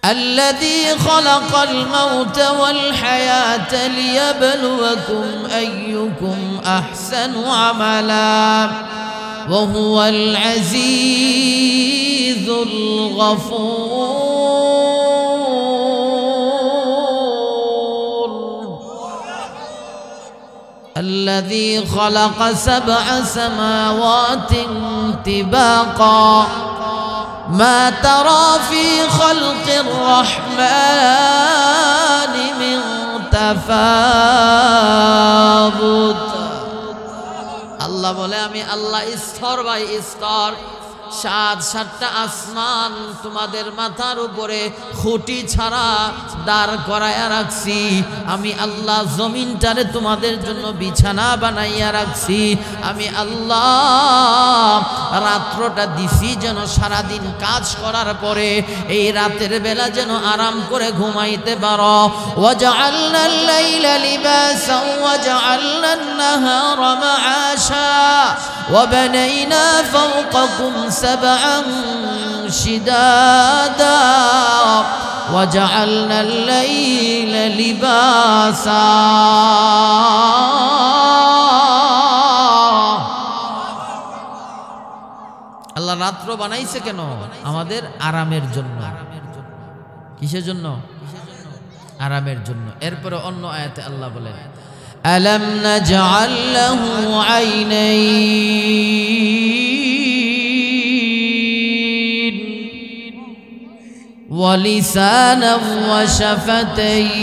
الذي خلق الموت والحياة ليبلوكم أيكم أحسن عملا وهو العزيز الغفور الذي خلق 7 سماوات طباقا ما ترى في خلق الرحمن من تفاوت আল্লাহ বলে আমি আল্লাহ স্তর বাই স্তর 7টা আসমান তোমাদের মাথার উপরে খুঁটি ছাড়া দাঁড় করায়া রাখছি। আমি আল্লাহ জমিনটারে তোমাদের জন্য বিছানা বানাইয়া রাখছি। আমি আল্লাহ রাত্রটা দিছি যেন সারাদিন কাজ করার পরে এই রাতের বেলা যেন আরাম করে ঘুমাইতে পারো। ওয়াজআলনাল লাইলা লিবাসান ওয়াজআলনান নাহারা মাআশা وبنينا فوقكم 7 شدادا وجعلنا الليل لباسا আল্লাহ রাত্র বানাইছে কেন? আমাদের আরামের জন্য। কিসের জন্য? আরামের জন্য। এরপরে অন্য আয়াতে আল্লাহ বলেন ألم نجعل له عينين ولسانا وشفتين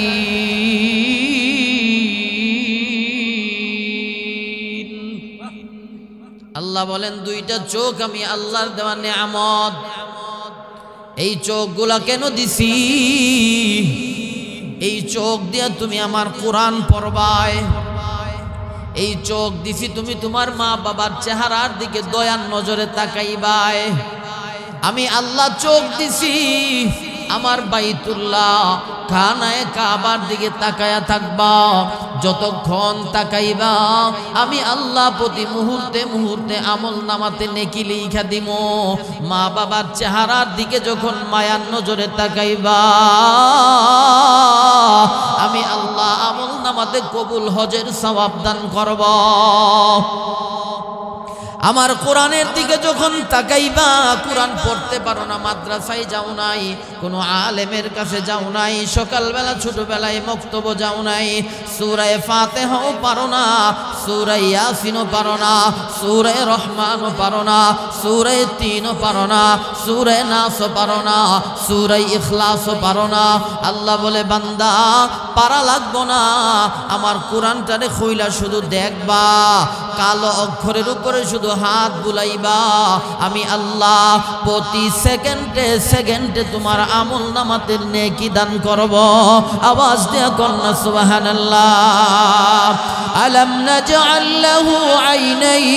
আল্লাহ বলেন 2টা চোখ আমি আল্লাহর দেওয়া নিয়ামত। এই চোখগুলা কেন দিছি? এই চোখ দিয়া তুমি আমার কোরআন পড়বাই। এই চোখ দিছি তুমি তোমার মা বাবার চেহারার দিকে দয়ার নজরে তাকাইবাই। আমি আল্লাহ চোখ দিছি আমার বাইতুল্লাহ খানায়ে কাবার দিকে তাকায়া থাকবা। যতক্ষণ তাকাইবা আমি আল্লাহ প্রতি মুহূর্তে মুহূর্তে আমল নামাতে নেকি লিখা দিমো। মা বাবার চেহারার দিকে যখন মায়ার নজরে তাকাইবা আমি আল্লাহ আমল নামাতে কবুল হজের সওয়াব দান করব। আমার কোরআনের দিকে যখন তাকাইবা, কোরআন পড়তে পারো না, মাদ্রাসায় যাও নাই, কোনো আলেমের কাছে যাও নাই, সকালবেলা ছোটবেলায় মক্তব যাও নাই, সূরা ফাতিহাও পারো না, সূরা ইয়াসিনও পারো না, সূরা রহমানও পারো না, সূরা তিনও পারো না, সূরা নাসও পারো না, সূরা ইখলাসও পারো না। আল্লাহ বলে বান্দা পারা লাগবো না, আমার কোরআনটারে খুইলা শুধু দেখবা, কালো অক্ষরের উপরে শুধু হাত বুলাইবা। আমি আল্লাহ প্রতি সেকেন্ডে সেকেন্ডে তোমার আমল নামাতে নেকি দান করব। আওয়াজ দেয়া কন্যা সুবহানাল্লাহ। আলাম নাজআল লাহু আইনাইন,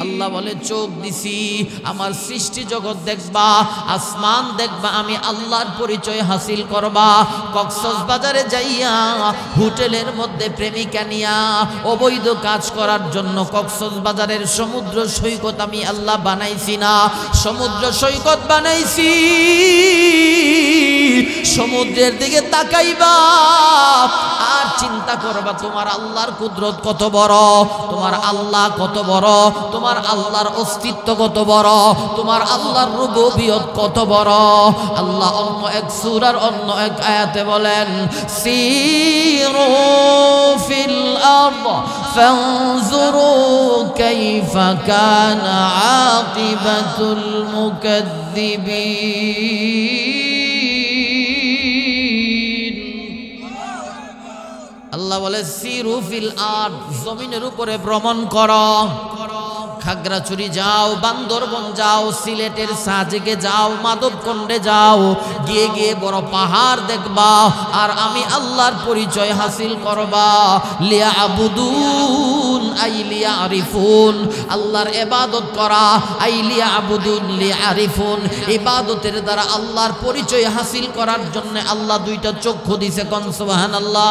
আল্লাহ বলে চোখ দিছি, আমার সৃষ্টি জগৎ দেখবা, আসমান দেখবা, আমি আল্লাহর পরিচয় হাসিল করবা। কক্সবাজারে যাইয়া হোটেলের মধ্যে প্রেমিকা নিয়া অবৈধ কাজ করার জন্য কক্সবাজারের সমুদ্র সৈকত আমি আল্লাহ বানাইছি না, সমুদ্র সৈকত বানাইছি। সমুদ্রের দিকে তাকাইবা আর চিন্তা করবা তোমার আল্লাহর কুদরত কত বড়, তোমার আল্লাহ কত বড়, তোমার আল্লাহর অস্তিত্ব কত বড়, তোমার আল্লাহর রুবুবিয়ত কত বড়। আল্লাহ অন্য এক সূরার অন্য এক আয়াতে বলেন সিরু ফিল আরদ ফানজুরু কাইফা কানা আকিবাতুল মুকাজ্জিবিন। আল্লাহ বলে সিরু ফিল আরদ, জমিনের উপরে ভ্রমণ করো, খাগড়াছড়ি যাও, বান্দরবন যাও, সিলেটের সাজেকে যাও, মাধবকুণ্ডে যাও, গিয়ে গিয়ে বড় পাহাড় দেখবা আর আমি আল্লাহর পরিচয় হাসিল করবা। লিয়াবুদুন আই লিয়ারিফুন, আল্লাহর ইবাদত করা, আই লিয়াবুদুন লিয়ারিফুন, ইবাদতের দ্বারা আল্লাহর পরিচয় হাসিল করার জন্য আল্লাহ 2টা চক্ষু দিয়েছে। কোন সুবহানাল্লাহ।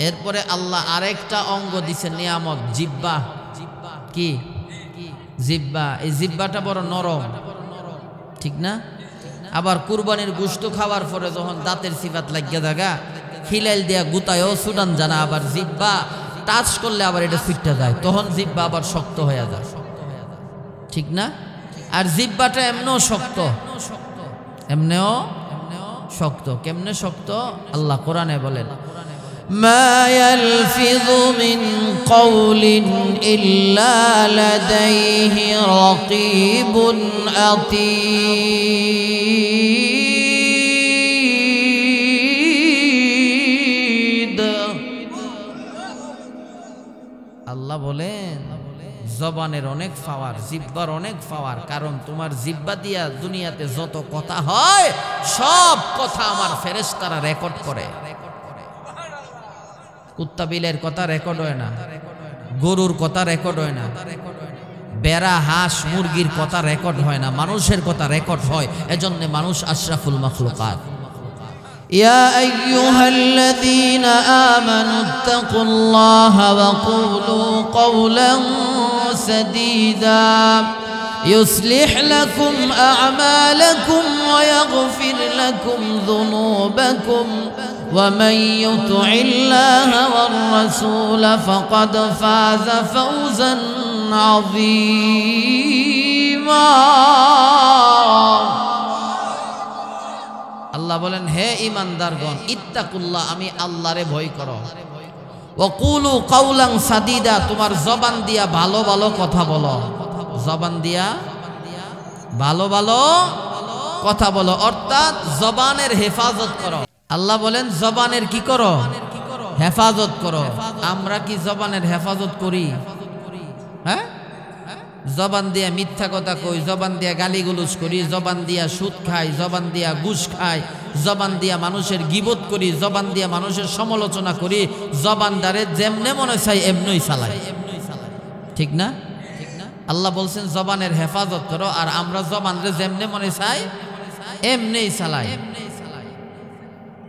এরপরে আল্লাহ আরেকটা অঙ্গ দিছে নিয়ামত, জিহ্বা। কি জিহ্বা, এই জিহ্বাটা বড় নরম, ঠিক না? আবার কুরবানির গোশত খাওয়ার পরে যখন দাঁতের সিফাত লাগিয়া থাকা খিলাইল দিয়া গুতায়ও সুডান জানা, আবার জিহ্বা টাচ করলে আবার এটা ফিটটা যায়, তখন জিহ্বা আবার শক্ত হয়ে যায়, ঠিক না? আর জিহ্বাটা এমনেও শক্ত, এমনেও শক্ত। কেমনে শক্ত? আল্লাহ কোরআনে বলেন, মা ইয়ালফিযু মিন কওলিন ইল্লা লাদাইহি রাকীবুন আতীদ। আল্লাহ বলেন জবানের অনেক পাওয়ার, জিহ্বার অনেক পাওয়ার, কারণ তোমার জিহ্বা দিয়া দুনিয়াতে যত কথা হয় সব কথা আমার ফেরেশতারা রেকর্ড করে। কুত্তা বিলের কথা রেকর্ড হয় না, গরুর কথা রেকর্ড হয় না, বেড়া হাঁস মুরগির কথা রেকর্ড হয় না, মানুষের কথা রেকর্ড হয়। এজন্য মানুষ আশরাফুল মাখলুকাত। يا أيها الذين آمنوا اتقوا الله وقولوا قولا سديدا يصلح لكم أعمالكم ويغفر لكم ذنوبكم ومن يطع الله والرسول فقد فاز فوزا عظيما। আল্লাহ বলেন, হে ঈমানদারগণ, ইত্তাকুল্লাহ, আমি আল্লাহরে ভয় করো। ওয়াকুলু কাওলান সাদিদা, তোমার জবান দিয়া ভালো ভালো কথা বলো, জবান দিয়া ভালো ভালো কথা বলো, অর্থাৎ জবানের হেফাজত করো। আল্লাহ বলেন জবানের কি করো? হেফাজত করো। আমরা কি জবানের হেফাজত করি? হ্যাঁ, জবান দিয়া মিথ্যা কথা কই, জবান দিয়া গালিগুলোজ করি, জবান দিয়া সুদ খাই, জবান দিয়া ঘুষ খাই, জবান দিয়া মানুষের গীবত করি, জবান দিয়া মানুষের সমালোচনা করি, জবান দ্বারে যেমনে মনে চাই এমনই চালাই, ঠিক না? আল্লাহ বলছেন জবানের হেফাজত করো, আর আমরা জবানরে যেমনে মনে চাই এমনেই চালাই।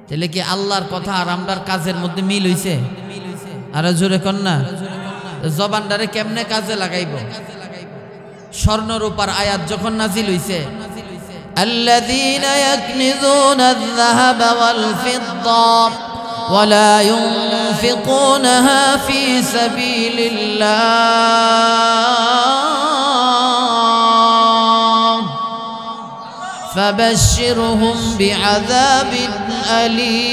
তাহলে কি আল্লাহর কথা আর আমরার কাজের মধ্যে মিল হইছে? আরো জোরে কর না। জবানটারে কেমনে কাজে লাগাইব? স্বর্ণরূপার আয়াত যখন নাজিল হইছে, আল্লাযীনা ইয়াকনিজুনা আয-যাহাবা ওয়াল ফিদ্দা ওয়ালা ইউনফিকুনাহা ফী সাবীলিল্লাহ ফাবাশশিরহুম বিআযাবিন আলীম।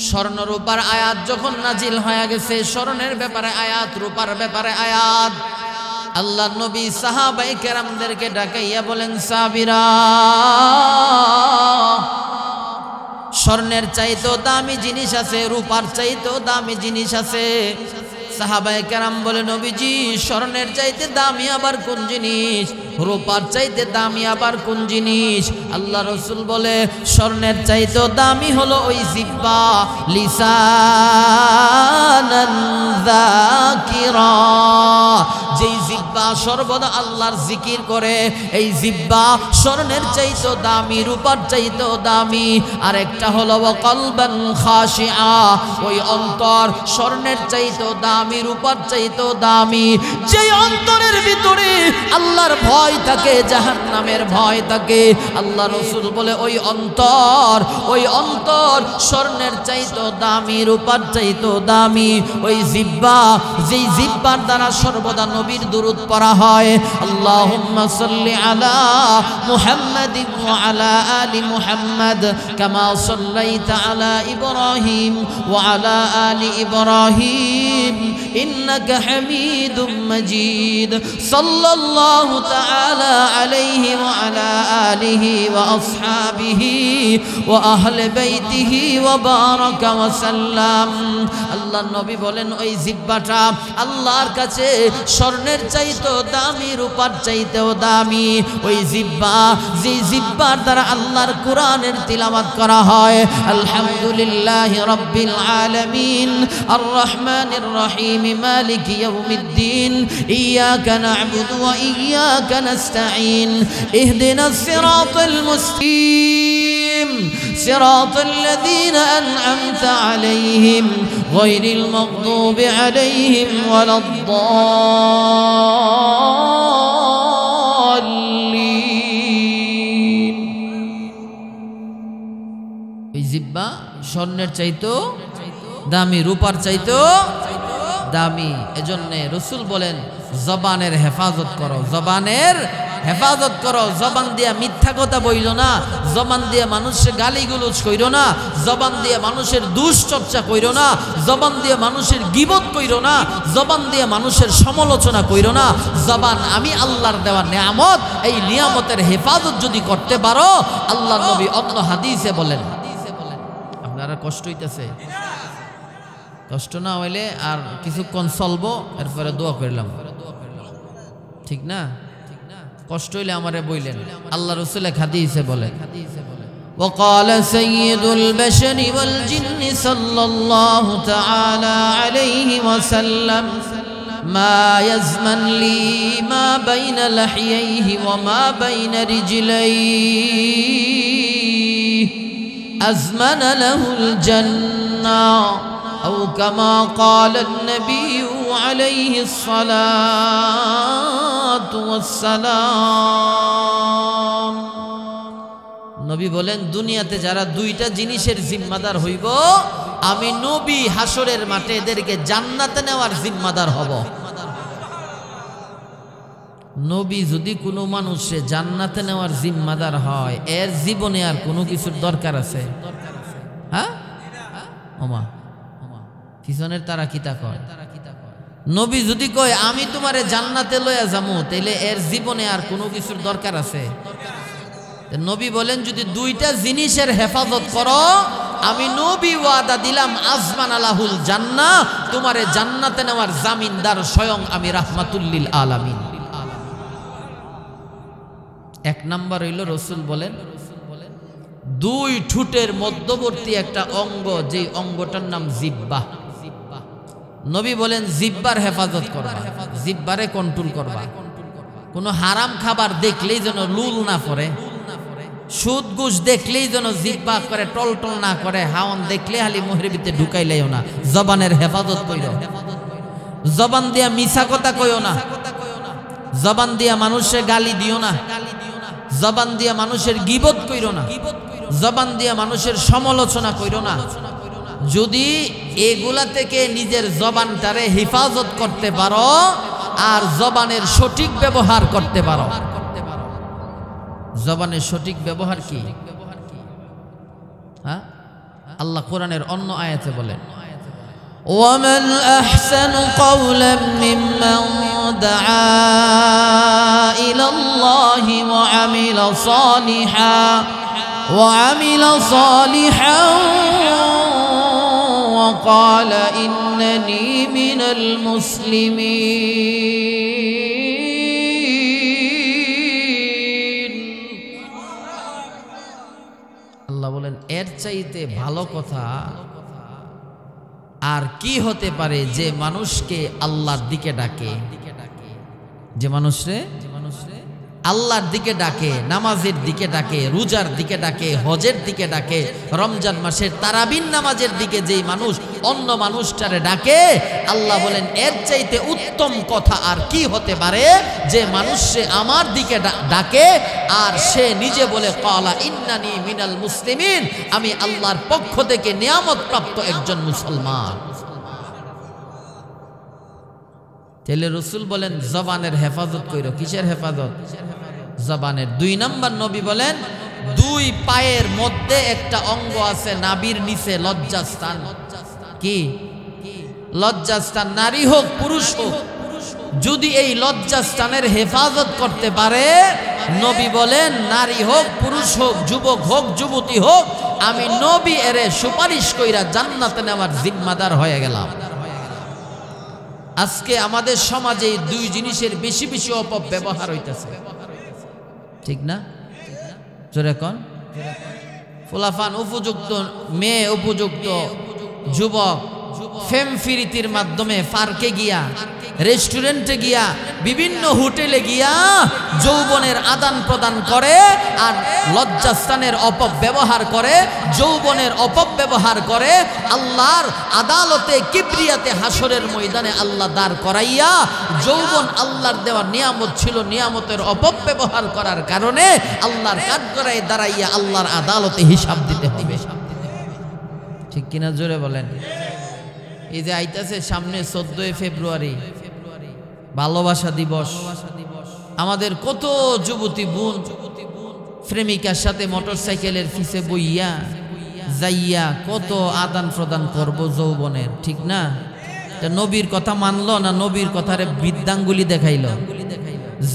স্বর্ণরূপার আয়াত যখন নাজিল হয়ে গেছে, স্বর্ণের ব্যাপারে আয়াত, রূপার ব্যাপারে আয়াত, আল্লাহ নবী সাহাবায়ে কেরামদেরকে ডাকাইয়া বলেন, সাহাবীরা, স্বর্ণের চাইতেও দামি জিনিস আছে, রূপার চাইতেও দামি জিনিস আছে। সাহাবায়ে কেরাম বলে, নবীজি, স্বর্ণের চাইতে দামি আবার কোন জিনিস? রূপার চাইতে দামি আবার কোন জিনিস? আল্লাহ রাসূল বলে, স্বর্ণের চাইতেও দামি হলো ওই জিহ্বা, লিসানান যাকিরা, যেই জিহ্বা সর্বদা আল্লাহর জিকির করে, এই জিহ্বা স্বর্ণের চাইতেও দামি, রূপার চাইতেও দামি। আর একটা হলো কলবান খাশিআ, ওই অন্তর স্বর্ণের চাইতেও দামি, রূপার চাইতেও দামি। যেই অন্তরের ভিতরে আল্লাহর ভয় থাকে, জাহান্নামের ভয় থাকে, আল্লাহ রাসূল বলে ওই অন্তর স্বর্ণের চাইতেও দামি, রূপার চাইতেও দামি। ওই জিহ্বা, যেই জিহ্বার দ্বারা সর্বদা নবীর দুরূদ পড়া হয়, আল্লাহুম্মা সাল্লি আলা মুহাম্মাদিন ওয়া আলা আলি মুহাম্মাদ কামা সাল্লাইতা আলা ইব্রাহিম ওয়া আলা আলি ইব্রাহিম ইন্নাকা হামিদুম মাজিদ। সাল্লাল্লাহু তাআলা আলাইহি ওয়া আলা আলিহি ওয়া আসহাবিহি ওয়া আহলি বাইতিহি ওয়া বারাকা ওয়া সাল্লাম। আল্লাহ নবী বলেন, ওই জিহ্বাটা আল্লাহর কাছে স্বর্ণের চাইতেও দামি, রূপার চাইতেও দামি। ওই জিহ্বা, যে জিহ্বার দ্বারা আল্লাহর কোরআনের তিলাওয়াত করা হয়, আলহামদুলিল্লাহি রাব্বিল আলামিন আর রহমানির রহিম মালিকি ইয়াউমিদ্দিন ইয়াকা না'বুদু ওয়া ইয়াকা নাস্তাঈন ইহদিনাস সিরাতাল মুস্তাকিম সিরাতাল্লাযীনা আন'আমতা আলাইহিম গায়রিল মাগদুবি আলাইহিম ওয়ালাদ-দাল্লিন। এই জিহ্বা স্বর্ণের চাইতো দামি, রূপার চাইতো দামি। এজন্য রাসূল বলেন জবানের হেফাজত করো, জবানের হেফাজত করো। জবান দিয়া মিথ্যা কথা বইলো না, জবান দিয়ে মানুষের গালিগুলোজ কইরো না, জবান দিয়ে মানুষের দুশ্চর্চা কইরো না, জবান দিয়ে মানুষের গীবত কইরো না, জবান দিয়ে মানুষের সমালোচনা কইরো না। জবান আমি আল্লাহর দেওয়া নিয়ামত, এই নিয়ামতের হেফাজত যদি করতে পারো, আল্লাহর নবী অন্য হাদিসে বলেন। আপনারা কষ্ট হইতেছে? কষ্ট না হইলে আর কিছুক্ষণ চলবো, এরপরে দোয়া করলাম, ঠিক না? কষ্ট হইলে আমারে বইলেন। আল্লাহ রাসূল হাদিসে বলেন, وقال سيد البشر والجن صلى الله تعالى عليه وسلم ما يزمن لي ما بين لحييه وما بين رجليه أزمن له الجنة أو كما قال النبي عليه الصلاة والسلام। নবী বলেন দুনিয়াতে যারা দুইটা জিনিসের জিম্মাদার হইব, আমি নবী হাসরের মাঠে এদেরকে জান্নাতে নেওয়ার জিম্মাদার হব। নবী যদি কোনো মানুষে জান্নাতে নেওয়ার জিম্মাদার হয়, এর জীবনে আর কোনো কিছুর দরকার আছে? হ্যাঁ ওমা, পিছনের তারা কিতা কয়? নবী যদি কয় আমি তোমারে জান্নাতে লইয়া যামু, তাইলে এর জীবনে আর কোনো কিছুর দরকার আছে? নবী বলেন যদি দুইটা জিনিসের হেফাজত করো, আমি নবী ওয়াদা দিলাম আজমান আলাহুল জান্নাহ, তোমারে জান্নাতে নেওয়ার জামিনদার স্বয়ং আমি রাহমাতুল লিল আলামিন। এক নাম্বার হইল রাসূল বলেন দুই ঠোঁটের মধ্যবর্তী একটা অঙ্গ, যেই অঙ্গটার নাম জিহ্বা। নবী বলেন জিহ্বার হেফাজত করবা, জিহ্বারে কন্ট্রোল করবা। কোনো হারাম খাবার দেখলেই যেন লুল না পড়ে, সুদ ঘুষ দেখলেই যেন জিহ্বা করে টলটল না করে, হাওন দেখলে হালি মুহের ভিতরে ঢুকাইলেও না। জবানের হেফাজত কইরো, জবান দিয়া মিছা কথা কইও না, জবান দিয়া মানুষের গালি দিও না, জবান দিয়া মানুষের গীবত কইরো না, জবান দিয়া মানুষের সমালোচনা কইরো না। যদি এগুলা থেকে নিজের জবানটারে হেফাজত করতে পারো আর জবানের সঠিক ব্যবহার করতে পারো। জবানের সঠিক ব্যবহার কি? হ্যাঁ, আল্লাহ কোরআনের অন্য আয়াতে বলেন وَمَنْ أَحْسَنُ قَوْلًا مِّمَّنْ دَعَا إِلَى اللَّهِ وَعَمِلَ صَالِحًا وَقَالَ إِنَّنِي مِنَ الْمُسْلِمِينَ। আল্লাহ বলেন এর চাইতে ভালো কথা আর কি হতে পারে যে মানুষকে আল্লাহর দিকে ডাকে, যে মানুষরে আল্লাহর দিকে ডাকে, নামাজের দিকে ডাকে, রোজার দিকে ডাকে, হজের দিকে ডাকে, রমজান মাসের তারাবিন নামাজের দিকে যেই মানুষ অন্য মানুষটারে ডাকে, আল্লাহ বলেন এর চাইতে উত্তম কথা আর কি হতে পারে যে মানুষ সে আমার দিকে ডাকে আর সে নিজে বলে ক্বালা ইন্নানি মিনাল মুসলিমিন, আমি আল্লাহর পক্ষ থেকে নিয়ামত প্রাপ্ত একজন মুসলমান। তাহলে রাসূল বলেন জবানের হেফাজত কইরো। কিসের হেফাজত? জবানের। দুই নাম্বার নবী বলেন দুই পায়ের মধ্যে একটা অঙ্গ আছে নাভির নিচে, লজ্জাস্থান। কি লজ্জাস্থান? নারী হোক পুরুষ হোক, যদি এই লজ্জাস্থানের হেফাজত করতে পারে, নবী বলেন নারী হোক পুরুষ হোক, যুবক হোক যুবতী হোক, আমি নবী এরে সুপারিশ কইরা জান্নাতে নেওয়ার জিম্মাদার হয়ে গেলাম। আজকে আমাদের সমাজে এই দুই জিনিসের বেশি বেশি অপব্যবহার হইতেছে, ঠিক না? জোরে কোন? ফুলাফান উপযুক্ত মেয়ে, উপযুক্ত যুবক ফেম ফিরিতির মাধ্যমে পার্কে গিয়া রেস্টুরেন্টে গিয়া, বিভিন্ন হোটেলে গিয়া যৌবনের আদান প্রদান করে আর লজ্জাস্থানের অপব্যবহার করে, যৌবনের অপব্যবহার করে, আল্লাহর আদালতে কিবরিয়াতে হাসরের ময়দানে আল্লাহ দাঁড় করাইয়া, যৌবন আল্লাহর দেওয়া নিয়ামত ছিল, নিয়ামতের অপব্যবহার করার কারণে আল্লাহর কাঠগড়ায় দাঁড়াইয়া আল্লাহর আদালতে হিসাব দিতে হবে। ঠিক কিনা জোরে বলেন। এই যে আইতাছে সামনে 14 ফেব্রুয়ারি ভালোবাসা দিবস, আমাদের কত যুবতী বোন প্রেমিকার সাথে মোটরসাইকেলের পিছে বইয়া যাইয়া কত আদান প্রদান করব যৌবনের, ঠিক না? নবীর কথা মানলো না নবীর কথারে বৃদ্ধাঙ্গুলি দেখাইল?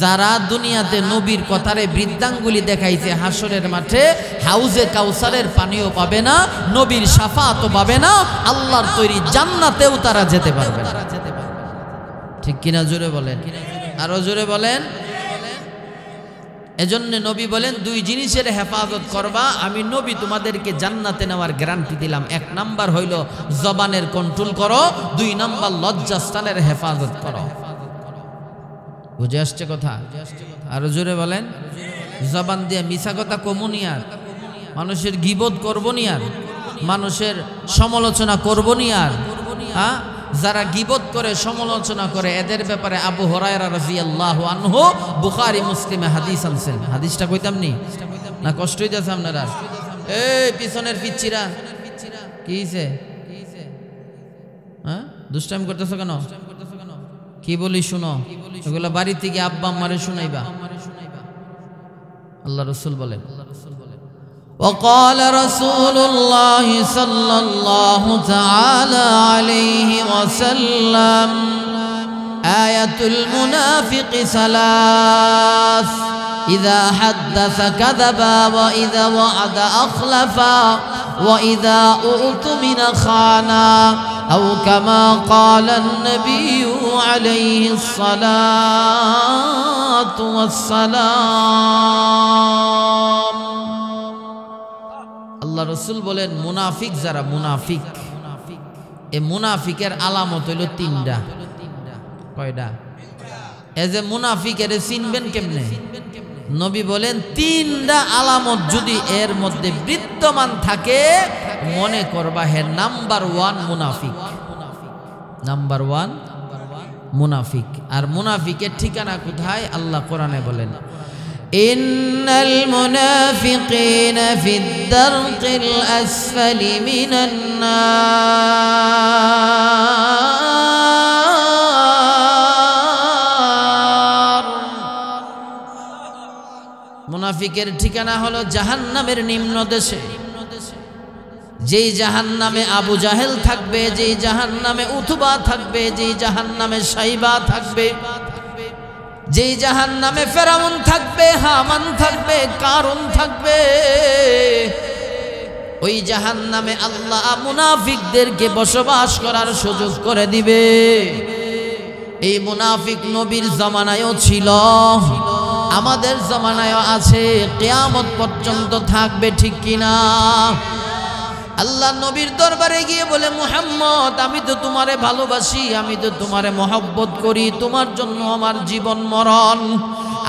যারা দুনিয়াতে নবীর কথারে বৃদ্ধাঙ্গুলি দেখাইছে, হাসরের মাঠে হাউজে কাউসারের পানিও পাবে না, নবীর শাফাতও পাবে না, আল্লাহর তৈরি জান্নাতেও তারা যেতে পারবে না। ঠিক কিনা জোরে বলেন, আরো জোরে বলেন। এজন্য নবী বলেন, দুই জিনিসের হেফাজত করবা, আমি নবী তোমাদেরকে জান্নাতে নেওয়ার গ্যারান্টি দিলাম। এক নাম্বার হইল জবানের কন্ট্রোল করো, দুই নাম্বার লজ্জাস্থানের হেফাজত করো। বুঝে আসছে কথা? আরো জোরে বলেন। জবান দিয়ে মিছা কথা কমুনি, আর মানুষের গীবত করবো নি, আর মানুষের সমালোচনা করবো নি। আর হ্যাঁ, যারা গীবত করে সমালোচনা করে এদের ব্যাপারে আবু হুরায়রা রাদিয়াল্লাহু আনহু বুখারী মুসলিমে হাদিস আনছেন। হাদিসটা কইতাম নি না? কষ্ট হইতাছে আপনারা? এই পিছনের পিচ্চিরা কি হইছে? হ্যাঁ, দুষ্টাইম করতেছ কেন? কি বলি শুনো, এগুলো বাড়ি থেকে আব্বা আম্মারে শুনাইবা। আল্লাহ রাসূল বলেন, وقال رسول الله صلى الله تعالى عليه وسلم آية المنافق ثلاث إذا حدث كذب وإذا وعد أخلف وإذا أؤتمن خان أو كما قال النبي عليه الصلاة والسلام। আল্লাহ রসুল বলেন, মুনাফিক যারা, মুনাফিক, এই মুনাফিকের আলামত হইল তিনটা। কয়টা? এই যে মুনাফিকের চিনবেন কেমনে? নবী বলেন, তিনটা আলামত যদি এর মধ্যে বিদ্যমান থাকে, মনে করবা হে নাম্বার 1 মুনাফিক। নাম্বার 1 মুনাফিক। আর মুনাফিকের ঠিকানা কোথায়? আল্লাহ কোরআনে বলেন, ইন্নাল মুনাফিকিনা ফিদ-দারকিল আসফালি মিনান নার। মুনাফিকের ঠিকানা হলো জাহান্নামের নিম্ন দেশে। যেই জাহান্নামে আবু জাহেল থাকবে, যেই জাহান্নামে উতবা থাকবে, যেই জাহান্নামে সাইবা থাকবে, যেই জাহান্নামে ফেরাউন থাকবে, হামান থাকবে, কারুন থাকবে, ওই জাহান্নামে আল্লাহ মুনাফিকদেরকে বসবাস করার সুযোগ করে দিবে। এই মুনাফিক নবীর জামানায়ও ছিল, আমাদের জামানায়ও আছে, কিয়ামত পর্যন্ত থাকবে। ঠিক কিনা? আল্লাহ নবীর দরবারে গিয়ে বলে, মুহাম্মদ, আমি তো তোমারে ভালোবাসি, আমি তো তোমারে মহব্বত করি, তোমার জন্য আমার জীবন মরণ।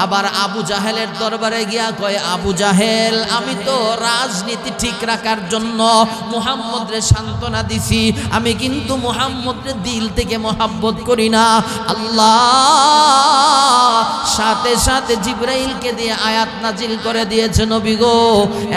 আবার আবু জাহেলের দরবারে গিয়া কয়, আবু জাহেল, আমি তো রাজনীতি ঠিক রাখার জন্য মুহাম্মদরে সান্ত্বনা দিছি, আমি কিন্তু মুহাম্মদরে দিল থেকে মহব্বত করি না। আল্লাহ সাথে সাথে জিবরাইলকে দিয়ে আয়াত নাজিল করে দিয়েছে, নবী গো,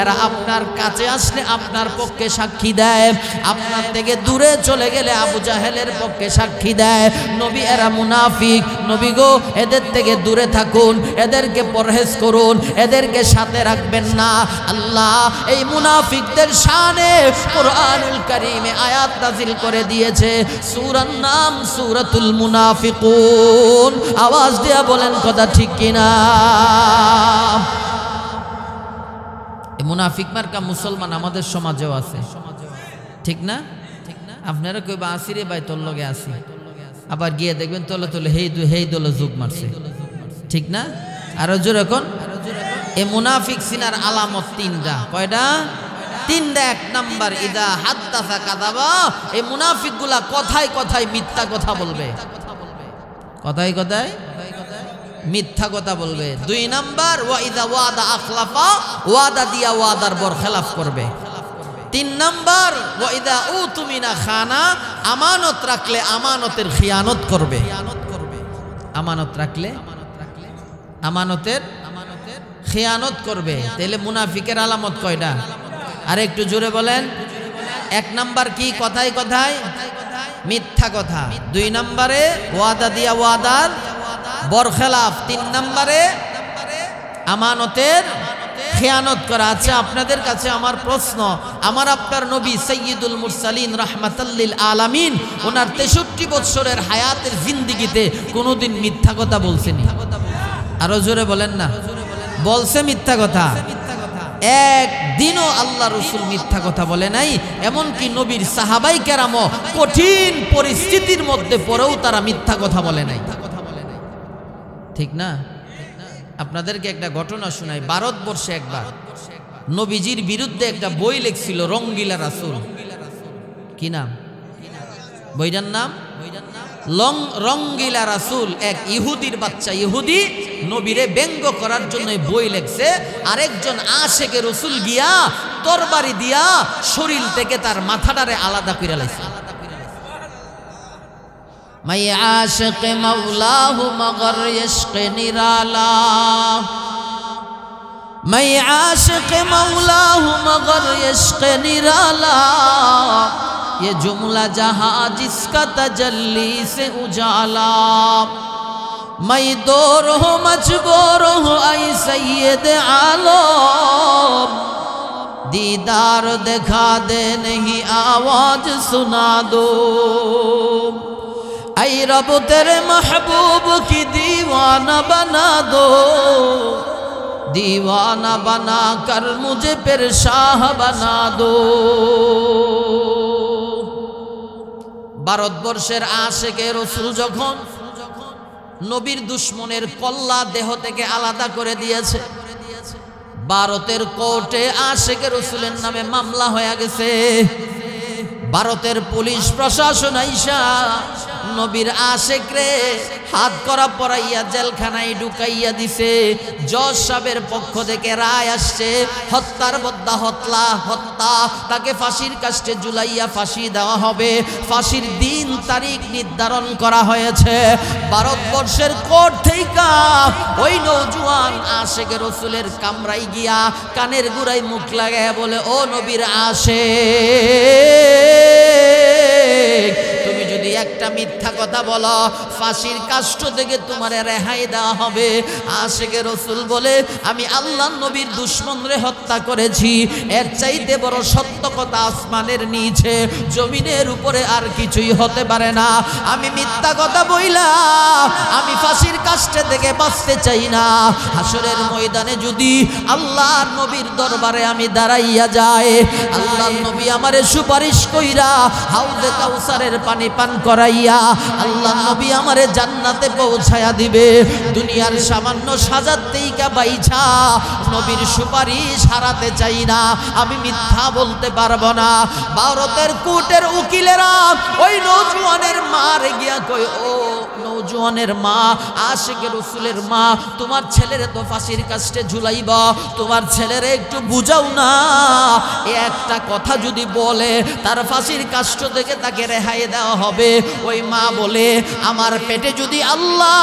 এরা আপনার কাছে আসলে আপনার পক্ষে সাক্ষী দেয়, আপনার থেকে দূরে চলে গেলে আবু জাহেলের পক্ষে সাক্ষী দেয়। নবী, এরা মুনাফিক, নবী গো, এদের থেকে দূরে থাকুন, এদেরকে পরহেজ করুন, এদেরকে সাথে রাখবেন না। আল্লাহ এই মুনাফিকদের শানে কুরআনুল কারীমে আয়াত নাযিল করে দিয়েছে। সূরার নাম সূরাতুল মুনাফিকুন। আওয়াজ দিয়া বলেন কথা ঠিক কিনা? এই মুনাফিক মার্কা মুসলমান আমাদের সমাজেও আছে, ঠিক না? আপনারা কইবা, আসিরে ভাই তোর লগে আসি, আবার গিয়ে দেখবেন তলে তলে হেই দলে যুগ মারছে, ঠিক না? আরো জোর এখন। এই মুনাফিক সিনার আলামত তিনটা। কয়টা? তিনটা। এক নাম্বার, ইদা হাদ্দাসা কাযাবা। এই মুনাফিকগুলা কথায় কথায় মিথ্যা কথা বলবে। কথায় কথায় মিথ্যা কথা বলবে। 2 নাম্বার ওয়াইদা ওয়াদা আখলাফা, ওয়াদা দিয়া ওয়াদার বরখেলাফ করবে। 3 নাম্বার ওয়াইদা উতুমিনা খানা, আমানত রাখলে আমানতের খিয়ানত করবে। আমানত রাখলে আমানতের খিয়ানত করবে। তাহলে মুনাফিকের আলামত কয়টা? আর একটু জোরে বলেন। 1 নাম্বার কি? কথায় কথায় মিথ্যা কথা। 2 নাম্বারে ওয়াদা দিয়া ওয়াদার বরখেলাফ। 3 নাম্বারে আমানতের খেয়ানত করা। আচ্ছা, আপনাদের কাছে আমার প্রশ্ন, আমার আপনার নবী সাইয়্যিদুল মুরসালিন রাহমাতাল্লিল আলামিন ওনার 63 বছরের হায়াতের জিন্দেগিতে কোনোদিন মিথ্যা কথা বলছেনি? আরো জোরে বলেন না। বলছে মিথ্যা কথা? একদিনও আল্লাহ রসুল মিথ্যা কথা বলে নাই। এমনকি নবীর সাহাবাই কেরামও কঠিন পরিস্থিতির মধ্যে পড়েও তারা মিথ্যা কথা বলে নাই। ঠিক না? আপনাদেরকে একটা ঘটনা শোনাই। ভারতবর্ষে একবার নবীজির বিরুদ্ধে একটা বই লিখছিল রঙ্গিলা রাসূল। কি নাম বইটার? নাম রঙ্গিলা রাসূল। এক ইহুদির বাচ্চা ইহুদি নবীরে ব্যঙ্গ করার জন্য বই লিখছে। আরেকজন আশেকে রসুল গিয়া তরবারি দিয়া শরীর থেকে তার মাথাটারে আলাদা করে লাইছে। मैं आशिक मौला हूँ मगर इश्क निराला, मैं आशिक मौला हूँ मगर इश्क निराला, ये जुमला जहाँ जिसका तजल्ली से उजाला, मैं दूर हूँ मजबूर हूँ ऐ सैयद आलम, दीदार दिखा दे नहीं आवाज सुना दो, ऐ रब तेरे महबूब की दीवाना बना दो, दीवाना बना कर मुझे फिर शाह बना दो। ভারতবর্ষের আশেকে রসুল যখন নবীর দুশ্মনের কল্লা দেহ থেকে আলাদা করে দিয়েছে, ভারতের কোর্টে আশেকে রসুলের নামে মামলা হয়ে গেছে। ভারতের পুলিশ প্রশাসন আইসা নবীর আশেকরে হাত করা পরাইয়া জেলখানায় ঢুকাইয়া দিছে। জজ সাহেবের পক্ষ থেকে রায় আসছে, হত্যার বদ্দা হত্যা, তাকে ফাঁসির কাস্টে ঝুলাইয়া ফাঁসি দেওয়া হবে। ফাঁসির দিন তারিখ নির্ধারণ করা হয়েছে। ভারতবর্ষের কোর্ট থেকে ওই নওজোয়ান আশেকে রসুলের কামরায় গিয়া কানের গুড়ায় মুখ লাগায় বলে, ও নবীর আশেক, তুমি যদি একটা মিথ্যা কথা বলো ফাঁসির কাষ্ঠ থেকে তোমার রেহাই দেওয়া হবে। আশেকে রসুল বলে, আমি আল্লাহর নবীর দুশমনরে হত্যা করেছি, এর চাইতে বড় সত্য কথা আসমানের নিচে জমিনের উপরে আর কিছুই হতে পারে না। আমি মিথ্যা কথা বইলা আমি ফাঁসির কাষ্ঠে থেকে বাঁচতে চাই না। হাসরের ময়দানে যদি আল্লাহর নবীর দরবারে আমি দাঁড়াইয়া যাই, আল্লাহর নবী আমারে সুপারিশ কইরা হাউজে কাউসারের পানি পান করাইয়া আল্লাহ নবী আমারে জান্নাতে পৌঁছায়া দিবে। দুনিয়ার সামান্য সাজাতেই কা বাইছা নবীর সুপারিশ হারাতে চাই না, আমি মিথ্যা বলতে পারবো না। ভারতের কোর্টের উকিলেরা ওই নওজোয়ানের মারে গিয়া কই, ও নওজোয়ানের মা, আশিকে রসুলের মা, তোমার ছেলেরে তো ফাঁসির কাষ্ঠে ঝুলাইবা, তোমার ছেলেরে একটু বুঝাও না। একটা কথা যদি বলে তার ফাঁসির কাষ্ঠ থেকে তাকে রেহাই দেওয়া হবে। ওই মা বলে, আমার পেটে যদি আল্লাহ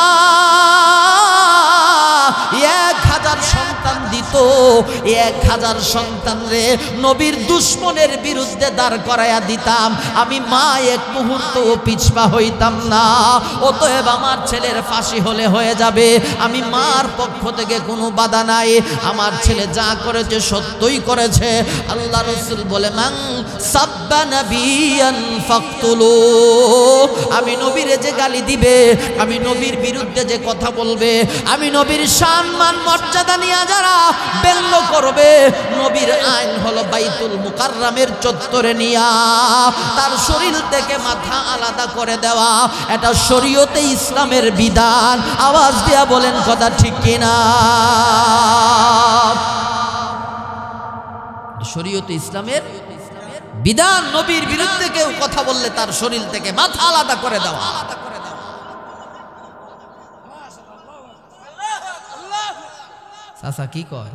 1000 সন্তান দিত, 1000 সন্তান রে নবীর দুশমনের বিরুদ্ধে দাঁড় করাইয়া দিতাম, আমি মা এক মুহূর্ত পিছপা হইতাম না। অতএব আমার ছেলের ফাঁসি হলে হয়ে যাবে, আমি মার পক্ষ থেকে কোনো বাধা নাই। আমার ছেলে যা করেছে সত্যই করেছে। আল্লাহ রসুল বলে, মান সাব্বা নাবিয়ান ফাকতুলু, আমি নবীরে যে গালি দিবে, আমি নবীর বিরুদ্ধে যে কথা বলবে, আমি নবীর সম্মান মর্যাদা নিয়ে যারা ব্যঙ্গ করবে, নবীর আইন হলো বাইতুল মুকাররমের চত্বরে নিয়া তার শরীর থেকে মাথা আলাদা করে দেওয়া। এটা শরীয়তে ইসলামের বিধান। আওয়াজ দিয়া বলেন কথা ঠিক কিনা? শরীয়তে ইসলামের বিধান, নবীর বিরুদ্ধে কেউ কথা বললে তার শরীর থেকে মাথা আলাদা করে দেওয়া। চাচা কি কয়?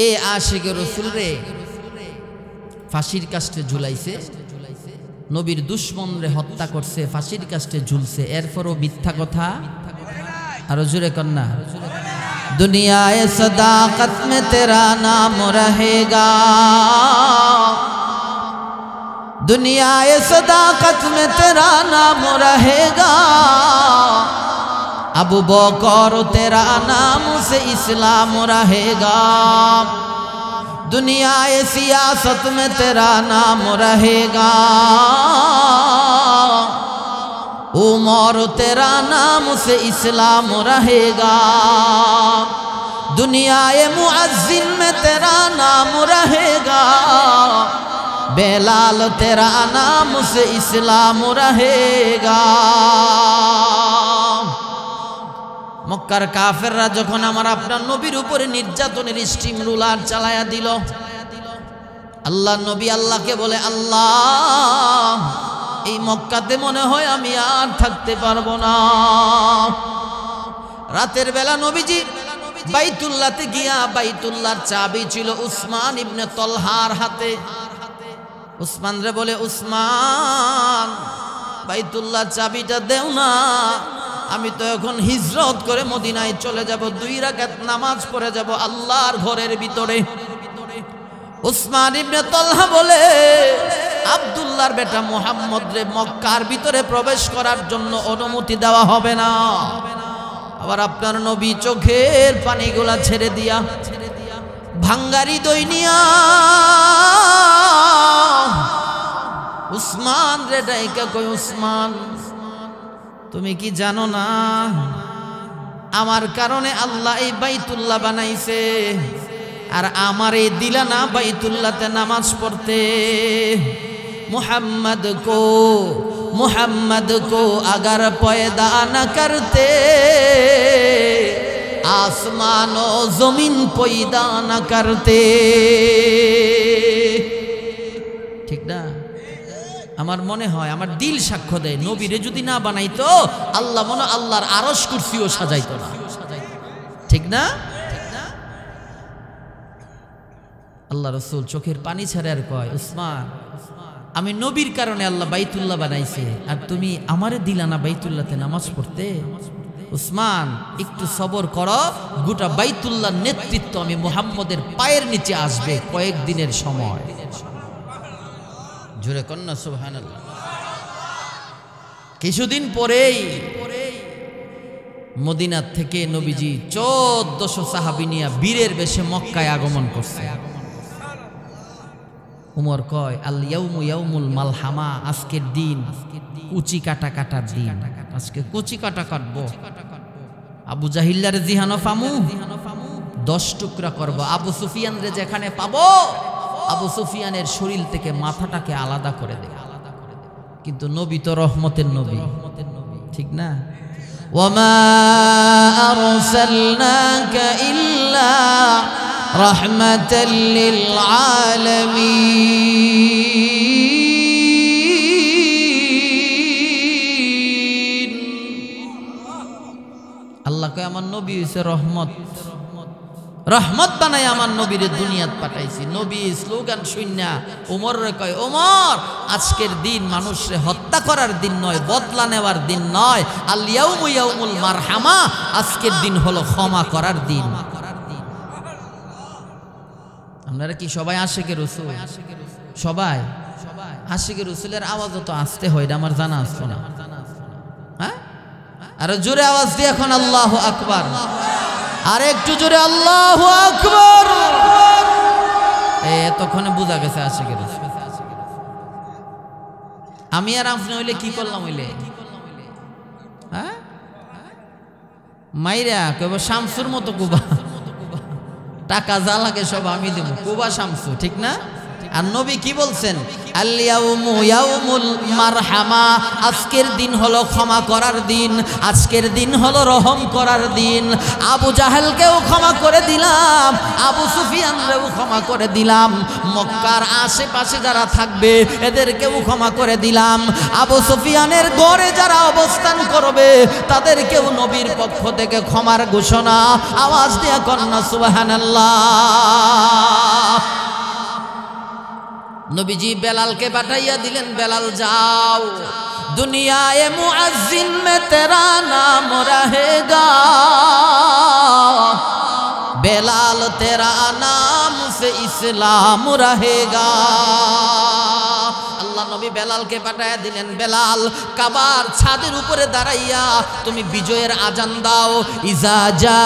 এ আশিকে রাসূল রে ফাঁসির কাস্টে ঝুলাইছে, নবীর দুশ্মন রে হত্যা করছে, ফাঁসির কাস্টে ঝুলছে, এরপরও মিথ্যা কথা। আরো জোরে কন্যা, দুনিয়ায়ে সদাকত মে তেরা নাম রহেগা, दुनियाए सदाकत में तेरा नाम रहेगा, अबू बकर तेरा नाम से इस्लाम रहेगा, दुनियाए सियासत में तेरा नाम रहेगा, उमर तेरा नाम से इस्लाम रहेगा, दुनियाए मुअज्जिन में तेरा नाम रहेगा, बेलाल तेरा नाम से इस्लाम रहेगा। মক্কার কাফেররা যখন আমার আপনার নবীর উপরে নির্যাতনের স্টিম রুলার চালায়া দিল, আল্লাহ নবী আল্লাহকে বলে, আল্লাহ এই মক্কাতে মনে হয় আমি আর থাকতে পারবো না। রাতের বেলা নবীজি বাইতুল্লাহতে গিয়া, বাইতুল্লাহর চাবি ছিল উসমান ইবনে তলহার হাতে। উসমান রে বলে, উসমান বাইতুল্লাহ চাবিটা দেও না, আমি তো এখন হিজরত করে মদিনায় চলে যাব, 2 রাকাত নামাজ পড়ে যাব আল্লাহর ঘরের ভিতরে। উসমান ইবনে তলহা বলে, আব্দুল্লাহর বেটা মুহাম্মদ রে মক্কার ভিতরে প্রবেশ করার জন্য অনুমতি দেওয়া হবে না। আবার আপনার নবী চোখের পানিগুলা ছেড়ে দিয়া ভাঙ্গারি দইনিয়া উসমান রে ডাইকা কই, উসমান তুমি কি জানো না আমার কারণে আল্লাহ এই বাইতুল্লাহ বানাইছে, আর আমার এই দিলা না বাইতুল্লাহতে নামাজ পড়তে। मुहम्मद को अगर पैदा न करते आसमान और जमीन पैदा न करते। ঠিক না? আমার মনে হয়, আমার দিল সাক্ষ্য দেয়, নবীরে যদি না বানাইতো আল্লাহ মনে আল্লাহর আরশ কুরসিও সাজাইতো না। ঠিক না? আল্লাহ রাসূল চোখের পানি ছেড়ে আর কয়, উসমান আমি নবীর কারণে আল্লাহ বাইতুল্লাহ বানাইছে, আর তুমি আমারে দিলা না বাইতুল্লাহতে নামাজ পড়তে। উসমান একটু সবর করো, গোটা বাইতুল্লাহর নেতৃত্ব আমি মুহাম্মদের পায়ের নিচে আসবে কয়েকদিনের সময়। জোরে কন্যা সুবহানাল্লাহ। কিছুদিন পরেই মদিনা থেকে নবীজি 1400 সাহাবী নিয়ে বীরের বেশে মক্কায় আগমন করছে। উমর কয়, আল ইয়াউমু ইয়াউমুল মালহামা, আজকের দিন কুচি কাটা কাটার দিন, আজকে কুচি কাটা কাটবো। আবু জাহিল্লার জিহানো ফামু 10 টুকরা করব। আবু সুফিয়ান রে যেখানে পাবো আবু সুফিয়ানের শরীর থেকে মাথাটাকে আলাদা করে দেব। কিন্তু নবী তো রহমতের নবী, ঠিক না? ওয়ামা আরসালনাকা ইল্লা রাহমাতাল লিল আলামিন। আল্লাহ কয় আমার নবী হইছে রহমত, রহমত বানাই আমার নবীরে দুনিয়াত পাঠাইছি। নবী স্লোগান শুননা ওমর রে কয়, ওমর আজকের দিন মানুষরে হত্যা করার দিন নয়, বদলা নেওয়ার দিন নয়, আল ইয়াউমু ইয়াউমুল মারহামা, আজকের দিন হলো ক্ষমা করার দিন। আপনারা কি সবাই আশিকে রাসূল? সবাই আশিকে রাসূলের আওয়াজও তো আসতে হয়, এটা আমার জানা আছে না? হ্যাঁ, আর জোরে আওয়াজ দিয়ে এখন আল্লাহু আকবার, আর একটু জোরে আল্লাহু আকবার। এতক্ষণে বোঝা গেছে আশিকে রাসূল। আমি আর আপনি হইলে কি করলাম হইলে? হ্যাঁ, মাইরা কইব শামসুর মতো কুবা, টাকা যা লাগে সব আমি দেব, কুবা শামসু, ঠিক না? আর নবী কি বলছেন? আল ইয়াউমু ইয়াউমুল মারহামা, আজকের দিন হলো ক্ষমা করার দিন, আজকের দিন হলো রহম করার দিন। আবু জাহেলকেও ক্ষমা করে দিলাম, আবু সুফিয়ানকেও ক্ষমা করে দিলাম, মক্কার আশেপাশে যারা থাকবে এদেরকেও ক্ষমা করে দিলাম। আবু সুফিয়ানের ঘরে যারা অবস্থান করবে তাদেরকেও নবীর পক্ষ থেকে ক্ষমার ঘোষণা। আওয়াজ দিয়ে কন্যা সুবহানাল্লাহ। নবীজি বেলালকে পাঠাইয়া দিলেন, বেলাল যাও, দুনিয়ায়ে মুআজ্জিন মে তেরা নাম রহেগা, বেলাল তেরা নাম সে ইসলাম রহেগা। আল্লাহ নবী বেলালকে পাঠাইয়া দিলেন, বেলাল কাবার ছাদের উপরে দাঁড়াইয়া তুমি বিজয়ের আজান দাও। ইজা জা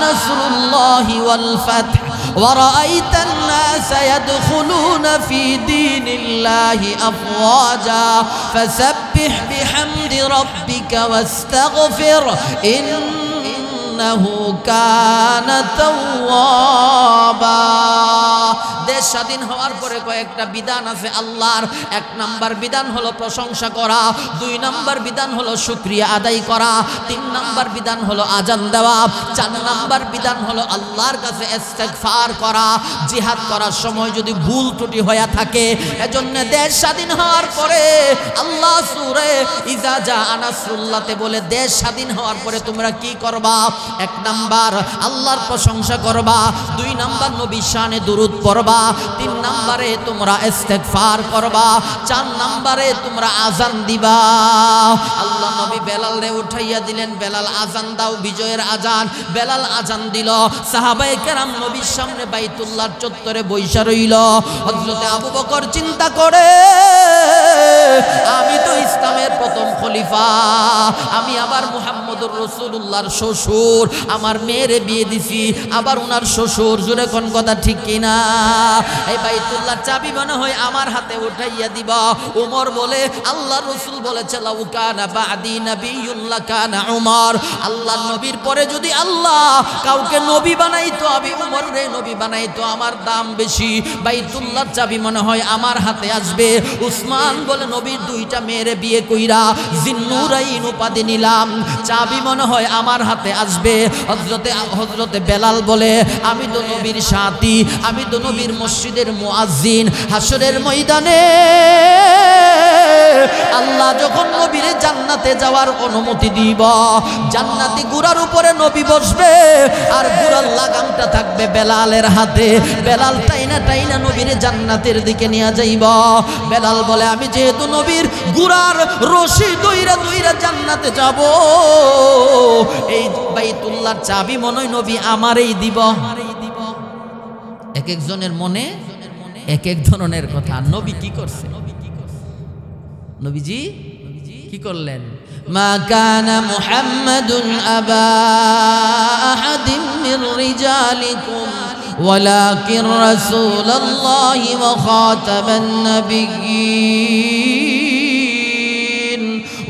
নাসরুল্লাহি ওয়াল ফাতহ ورأيت الناس يدخلون في دين الله أفواجا فسبح بحمد ربك واستغفر إنه كان توابا। দেশ স্বাধীন হওয়ার পরে কয়েকটা বিধান আছে আল্লাহর। এক নাম্বার বিধান হলো প্রশংসা করা, দুই নাম্বার বিধান হলো শুকরিয়া আদায় করা, তিন নাম্বার বিধান হলো আজান দেওয়া, চার নাম্বার বিধান হলো আল্লাহর কাছে ইস্তেগফার করা। জিহাদ করার সময় যদি ভুল ত্রুটি হয়ে থাকে, এজন্য দেশ স্বাধীন হওয়ার পরে আল্লাহ সূরা ইজা জা নাসরুল্লাহতে বলে দেশ স্বাধীন হওয়ার পরে তোমরা কি করবা? এক নাম্বার আল্লাহর প্রশংসা করবা, দুই নাম্বার নবীর শানে দুরূদ পড়বা, তিন নম্বরে তোমরা ইস্তেগফার করবা, চার নম্বরে তোমরা আজান দিবা। আল্লাহ নবী বেলালরে উঠাইয়া দিলেন, বেলাল আজান দাও, বিজয়ের আজান। বেলাল আজান দিল, সাহাবায়ে কেরাম নবীর সামনে বাইতুল্লাহর চত্বরে বৈশা রইল। হযরতে আবু বকর চিন্তা করে, আমি তো ইসলামের প্রথম খলিফা, আমি আবার মুহাম্মদুর রাসূলুল্লাহর শ্বশুর, আমার মেয়েরে বিয়ে দিছি, আবার ওনার শ্বশুর, জোরে কোন কথা ঠিক কিনা? এই বাইতুল্লাহর চাবি মনে হয় আমার হাতে উঠাইয়া দিবা। উমর বলে, আল্লাহ রাসূল বলেছে লাউ কানা বাদি নাবিয়্যুন লাকানা উমর, আল্লাহর নবীর পরে যদি আল্লাহ কাউকে নবী বানাইতো, আমি উমর রে নবী বানাইতো, আমার দাম বেশি, বাইতুল্লাহর চাবি মনে হয় আমার হাতে আসবে। উসমান বলে, নবীর দুইটা মেয়েরে বিয়ে কইরা জিন্নুরাইন উপাধি নিলাম, চাবি মনে হয় আমার হাতে আসবে। হযরতে বেলাল বলে, আমি তো নবীর সাথী, আমি তো নবীর মসজিদের মুয়াজ্জিন। হাসরের ময়দানে আল্লাহ যখন নবীর জান্নাতে যাওয়ার অনুমতি দিব, জান্নাতি ঘোড়ার উপরে নবী বসবে, আর ঘোড়ার লাগামটা থাকবে বেলালের হাতে। বেলাল টাইনা টাইনা নবীর জান্নাতের দিকে নিয়ে যাইব। বেলাল বলে, আমি যেহেতু নবীর ঘোড়ার রশি দইরা দইরা জান্নাতে যাব, এই বাইতুল্লাহর চাবি মনে হয় নবী আমারই দিব। এক একজনের মনে এক এক ধরনের কথা। নবী কি করছে? নবীজি কি করলেন? মা কানা মুহাম্মাদুন আবা আহাদিন মির রিজালিকুম ওয়ালাকিন রাসূলুল্লাহি ওয়া খাতামান নাবিয়্যিন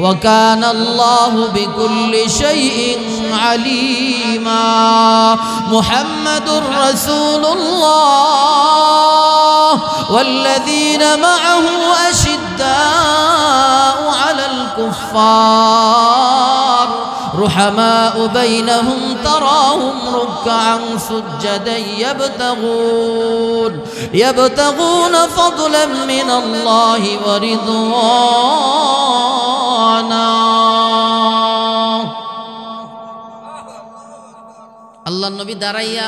ওয়া কানা আল্লাহু বিকুল্লি শাইইন আলিমা। মুহাম্মাদুর রাসূলুল্লাহ ওয়াল্লাযীনা মা'আহু আশিদ্দাউ আলাল কুফফার রুহামাউ বাইনহুম তারাহুম রুকআন সুজ্জাদান ইয়াবতাগুনা ফাদলান মিনাল্লাহি ওয়া রিদওয়ানা। আল্লাহ নবী দাঁড়াইয়া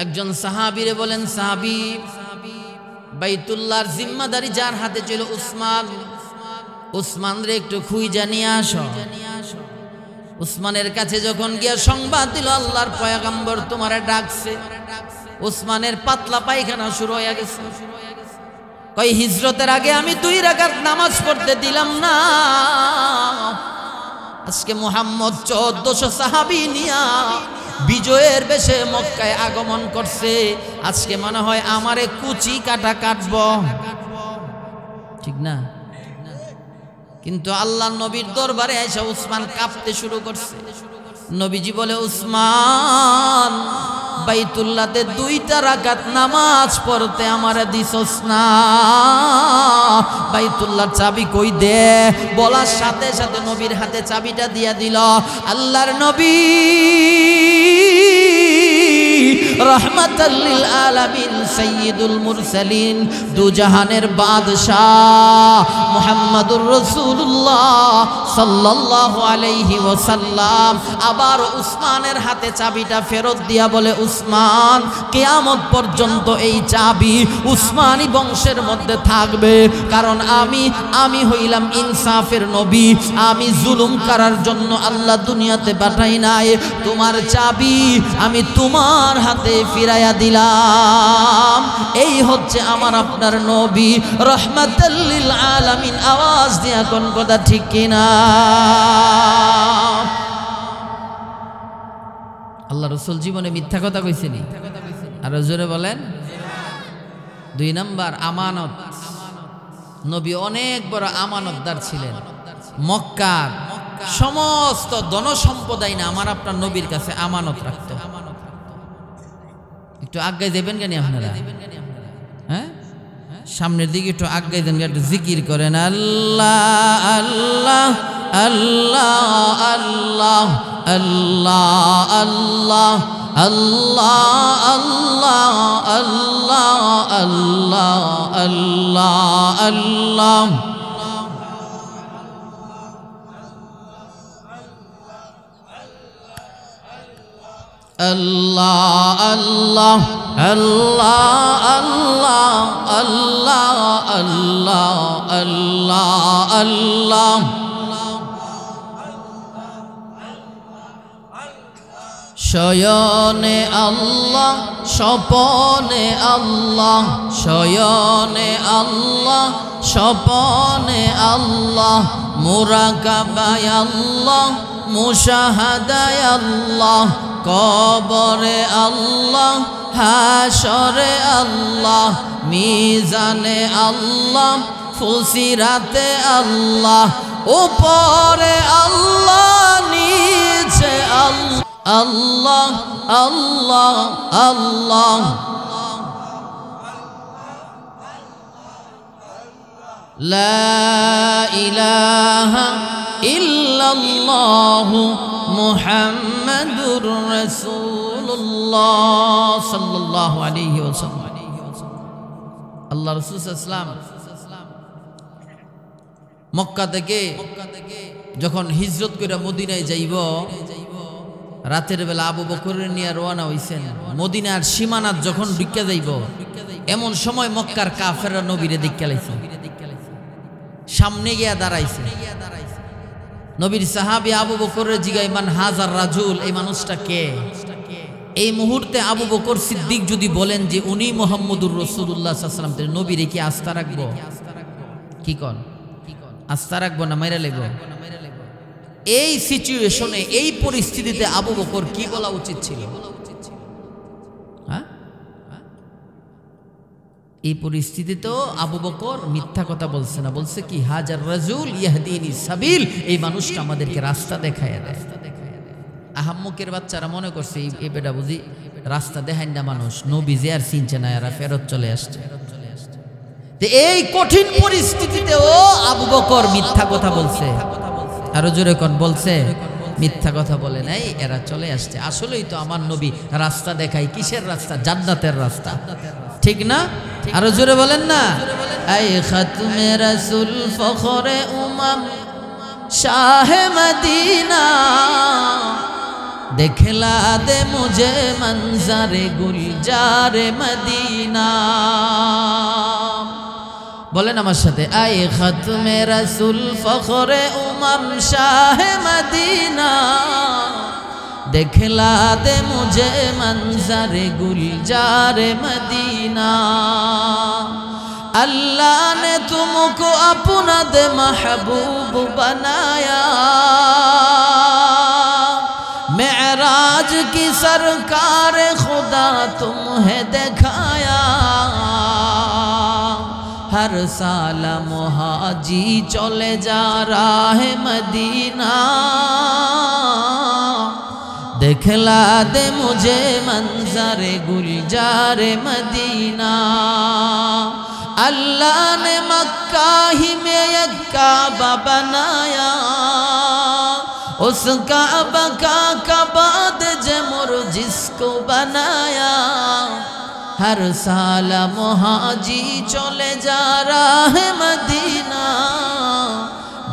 একজন সাহাবীরে বলেন, সাহাবী, বাইতুল্লাহর জিম্মাদারি যার হাতে ছিল উসমান, উসমান রে একটু খুঁজে নিয়ে আসো। উসমানের কাছে যখন গিয়া সংবাদ দিল আল্লাহর পয়গম্বর তোমারে ডাকছে, উসমানের পাতলা পায়খানা শুরু হয়ে গেছে। কই, হিজরতের আগে আমি 2 রাকাত নামাজ পড়তে দিলাম না, আজকে মুহাম্মদ 1400 সাহাবী নিয়া বিজয়ের বেশে মক্কায় আগমন করছে, আজকে মনে হয় আমারে কুচি কাটা কাটব, ঠিক না? কিন্তু আল্লাহ নবীর দরবারে আয়েশা উসমান কাঁপতে শুরু করছে। নবীজি বলে, উসমান বাইতুল্লাহতে 2টা রাকাত নামাজ পড়তে আমারে দিছস না, বাইতুল্লাহর চাবি কই দে। বলার সাথে সাথে নবীর হাতে চাবিটা দিয়া দিল। আল্লাহর নবী রহমাতাল লিল আলামিন সাইয়্যিদুল মুরসালিন দু জাহানের বাদশাহ মুহাম্মাদুর রাসূলুল্লাহ সাল্লাল্লাহু আলাইহি ওয়াসাল্লাম আবার উসমানের হাতে চাবিটা ফেরত দিয়া বলে, উসমান, কিয়ামত পর্যন্ত এই চাবি উসমানী বংশের মধ্যে থাকবে, কারণ আমি হইলাম ইনসাফের নবী, আমি জুলুম করার জন্য আল্লাহ দুনিয়াতে পাঠাই নাই। তোমার চাবি আমি তোমার হাতে ফিরাইয়া দিলাম। এই হচ্ছে আমার আপনার নবী রহমাতাল লিল আলামিন। আওয়াজ দিয়া কোন কথা ঠিক কিনা? আল্লাহ রাসূল জীবনে মিথ্যা কথা কইছেনি? আর জোরে বলেন। 2 নাম্বার আমানত। নবী অনেক বড় আমানতদার ছিলেন। মক্কার সমস্ত ধনসম্পদাই না আমার আপনার নবীর কাছে আমানত রাখত। একটু আগে দেবেন কেন আপনারা? হ্যাঁ, সামনের দিকে একটু আগে দেন, একটু জিকির করেন আল্লাহ আল্লাহ আল্লাহ আল্লাহ আল্লাহ আল্লাহ আল্লাহ আল্লাহ আল্লাহ আল্লাহ আল্লাহ আল্লাহ আল্লাহ আল্লাহ আল্লাহ আল্লাহ আল্লাহ আল্লাহ শয়নে আল্লাহ স্বপনে আল্লাহ, শয়নে আল্লাহ স্বপনে আল্লাহ, মুরাকাবায় আল্লাহ মুশাহাদায় আল্লাহ, কবরে আল্লাহ হাশরে আল্লাহ, মিজানে আল্লাহ ফুলসিরাতে আল্লাহ, উপরে আল্লাহ নিচে আল্লাহ আল্লাহ আল্লাহ আল্লাহ লা ইলাহা ইল্লাল্লাহু মুহাম্মাদুর রাসূলুল্লাহ সাল্লাল্লাহু আলাইহি ওয়াসাল্লাম। আল্লাহ রাসূল সাল্লাল্লাহু আলাইহি ওয়াসাল্লাম মক্কা থেকে যখন হিজরত করে মদিনায় যাইব, রাতের বেলা আবু বকরের নিয়ে রওনা হইছেন। মদিনার সীমানাত যখন ঢুকে যাইব, এমন সময় মক্কার কাফেররা নবীরে দেখতে লাইছে, সামনে গিয়া দাঁড়াইছে। নবীর সাহাবী আবু বকরের জিগায়, মান হাজার রাজুল, এই মানুষটা কে? এই মুহূর্তে আবু বকর সিদ্দিক যদি বলেন যে উনি মুহাম্মদুর রাসূলুল্লাহ সাল্লাল্লাহু আলাইহি ওয়াসাল্লাম, তাহলে নবীরে কি আস্থা রাখবো? কি কন, আস্থা রাখবো না মাইরা লইব? এই সিচুয়েশনে, এই পরিস্থিতিতে আবু বকর কি বলা উচিত ছিল? হ্যাঁ, এই পরিস্থিতিতেও আবু বকর মিথ্যা কথা বলছে না, বলছে কি হাজার রাজুল ইয়াহদিনি সাবিল, এই মানুষটা আমাদেরকে রাস্তা দেখায় দেয়। আহাম্মকের বাচ্চারা মনে করছে এই বেটা বুঝি রাস্তা দেখায় না, মানুষ নবী যে আর চিনছে না, এরা ফেরত চলে আসছে। এই কঠিন পরিস্থিতিতেও আবু বকর মিথ্যা কথা বলছে। আরো জোরে কোন বলছে? মিথ্যা কথা বলে নাই, এরা চলে আসছে। আসলেই তো আমার নবী রাস্তা দেখায়। কিসের রাস্তা? জান্নাতের রাস্তা, ঠিক না? আরো জোরে বলেন না। এই খাতমে রাসূল ফখরে উমাম শাহে মদিনা, দেখলা দে মুঝে মনজারে গুলজারে মদিনা। বলেন আমার সাথে, আয়ে খাতমে রাসূল ফখরে উমাম শাহে মদিনা, দেখলা দে মুঝে মনজারে গুলজারে মদিনা। अल्लाह ने तुमको अपना दे महबूब बनाया, मेराज की सरकार खुदा तुम्हें दिखाया। हर साल मुहाजी चले जा रहा है मदीना, दिखला दे मुझे मंजर गुलजार मदीना। अल्लाह ने मक्का ही में एक काबा बनाया, उस काबा का कबाद जमुर जिसको बनाया। हर साल मुहाजी चले जा रहा है मदीना,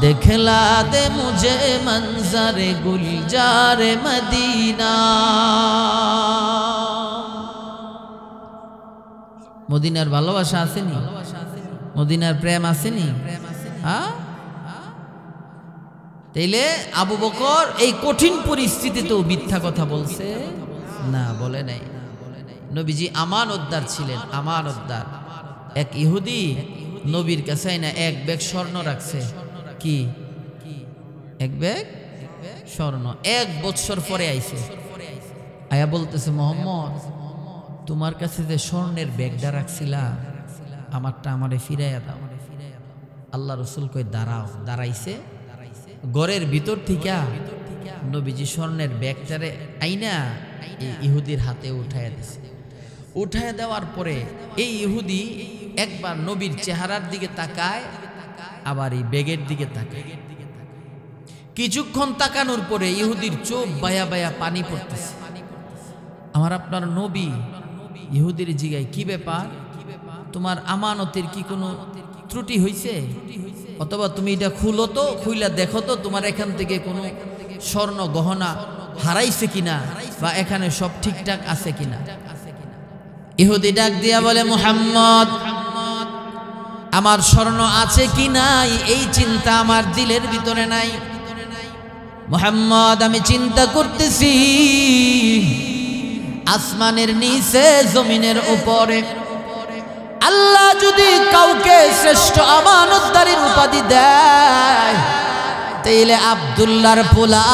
दिखला दे मुझे मंजर गुलजार मदीना। মদিনার ভালোবাসা আসেনি? মদিনার প্রেম আসেনি? হ্যাঁ, তাইলে আবু বকর এই কঠিন পরিস্থিতিতেও মিথ্যা কথা বলছে না? বলে নাই। নবীজি আমানতদার ছিলেন, আমানতদার। এক ইহুদি নবীর কাছে না এক ব্যাগ স্বর্ণ রাখছে। কি? এক ব্যাগ স্বর্ণ। 1 বছর পরে আইছে, আয়া বলতেছে, মোহাম্মদ তোমার কাছে যে স্বর্ণের ব্যাগটা রাখছিলা, আমারটা আমারে ফিরাইয়া দাও। আল্লাহ রসুল কই দাঁড়াও। দাঁড়াইছে, ঘরের ভিতর থেকে নবীজি স্বর্ণের ব্যাগটারে আইনা এই ইহুদির হাতে উঠাইয়া দিছে। উঠাইয়া দেওয়ার পরে এই ইহুদি একবার নবীর চেহারার দিকে তাকায়, আবার এই ব্যাগের দিকে তাকায়। কিছুক্ষণ তাকানোর পরে ইহুদির চোখ বায়া বায়া পানি পড়তেছে। আমার আপনার নবী ইহুদির জিগায়, কি ব্যাপার, তোমার আমানতের কি কোনো ত্রুটি হইছে? অথবা তুমি এটা খুলো তো, খুইলা দেখো তো তোমার এখান থেকে কোনো স্বর্ণ গহনা হারাইছে কিনা, বা এখানে সব ঠিকঠাক আছে কিনা। ইহুদি ডাক দিয়া বলে, মুহাম্মদ আমার স্বর্ণ আছে কি নাই এই চিন্তা আমার দিলের ভিতরে নাই। মুহাম্মদ আমি চিন্তা করতেছি আসমানের নিচে জমিনের উপরে আল্লাহ যদি কাউকে শ্রেষ্ঠ আমানতদারির উপাধি দেয়, তাইলে আব্দুল্লাহর পোলা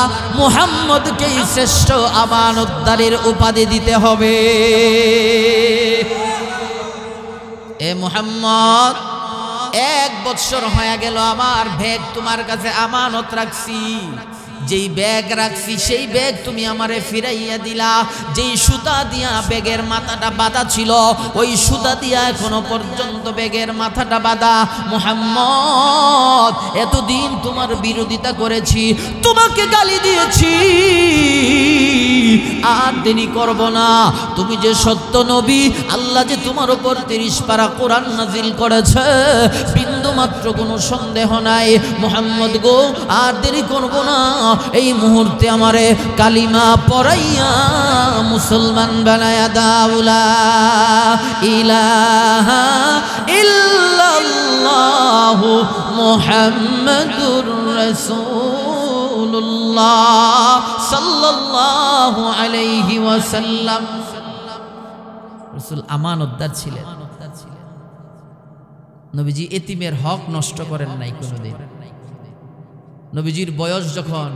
মুহাম্মদকেই শ্রেষ্ঠ আমানতদারির উপাধি দিতে হবে। এ মুহাম্মদ 1 বছর হয়ে গেল আমার ব্যাগ তোমার কাছে আমানত রাখছি, যেই ব্যাগ রাখছি সেই ব্যাগ তুমি আমারে ফিরাইয়া দিলা। যেই সুতা দিয়া ব্যাগের মাথাটা বাঁধা ছিল, ওই সুতা দিয়া এখনো পর্যন্ত ব্যাগের মাথাটা বাঁধা। মুহাম্মদ এতদিন তোমার বিরোধিতা করেছি, তোমাকে গালি দিয়েছি, আর দেরি করব না। তুমি যে সত্য নবী, আল্লাহ যে তোমার উপর 30 পারা কোরআন নাজিল করেছে, বিন্দু মাত্র কোনো সন্দেহ নাই। মুহাম্মদ গো আর দেরি করব না, এই মুহূর্তে আমারে কালিমা পড়াইয়া মুসলমান বানায়া দাও। লা ইলাহা ইল্লাল্লাহু মুহাম্মাদুর রাসূলুল্লাহ সাল্লাল্লাহু আলাইহি ওয়াসাল্লাম। রাসূল আমানতদার ছিলেন। নবীজি এতিমের হক নষ্ট করেন নাই কোনোদিন। নবীজির বয়স যখন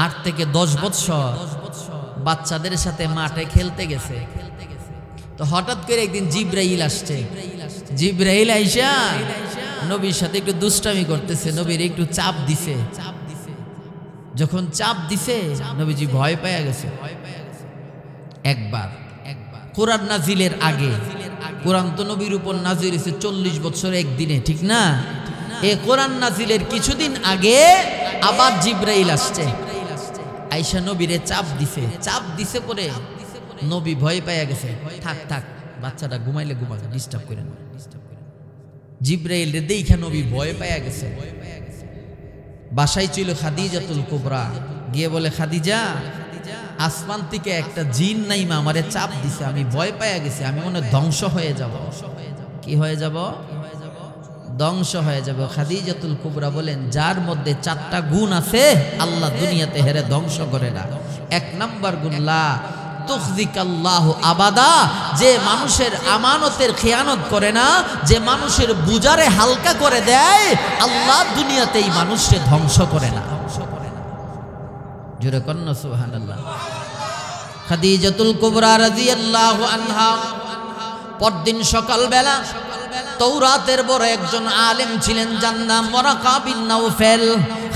8 থেকে 10 বছর, বাচ্চাদের সাথে মাঠে খেলতে গেছে, তো হঠাৎ করে একদিন জিব্রাইল আসছে। জিব্রাইল আইসা নবীর সাথে একটু দুষ্টামি করতেছে, নবীর একটু চাপ দিছে। যখন চাপ দিছে নবীজি ভয় পেয়ে গেছে। একবার কোরআন নাজিলের আগে, কোরআন তো নবীর উপর নাজিল হয়েছে 40 বছর একদিনে, ঠিক না? এই কোরআন নাজিলের কিছুদিন আগে আবার জিব্রাইল আসছে, আয়েশা নবীরে চাপ দিছে পরে নবী ভয় পেয়ে গেছে। থাক থাক, বাচ্চাটা ঘুমাইলে ঘুমাক, ডিস্টার্ব করেন। জিব্রাইল রে দেখা নবী ভয় পেয়ে গেছে। বাসায় ছিল খাদিজাতুল কুবরা, গিয়ে বলে, খাদিজা আসমান থেকে একটা জিন নাইমা আমারে চাপ দিছে, আমি ভয় পেয়ে গেছি, আমি মনে ধ্বংস হয়ে যাব। কি হয়ে যাব? ধ্বংস হয়ে যাব। খাদিজাতুল কুবরা বলেন, যার মধ্যে 4টা গুণ আছে আল্লাহ দুনিয়াতে হেরে ধ্বংস করে না। 1 নম্বর গুণ, লা তুখজিকাল্লাহু আবাদা, যে মানুষের আমানতের খেয়ানত করে না, যে মানুষের বুজারে হালকা করে দেয়, আল্লাহ দুনিয়াতে এই মানুষকে ধ্বংস করে না। জোরে কন্না সুবহানাল্লাহ। খাদিজাতুল কুবরা রাদিয়াল্লাহু আনহা পরদিন সকালবেলা তৌরাতের বড় একজন আলেম ছিলেন, যার নাম ওয়ারাকা বিন নাওফেল।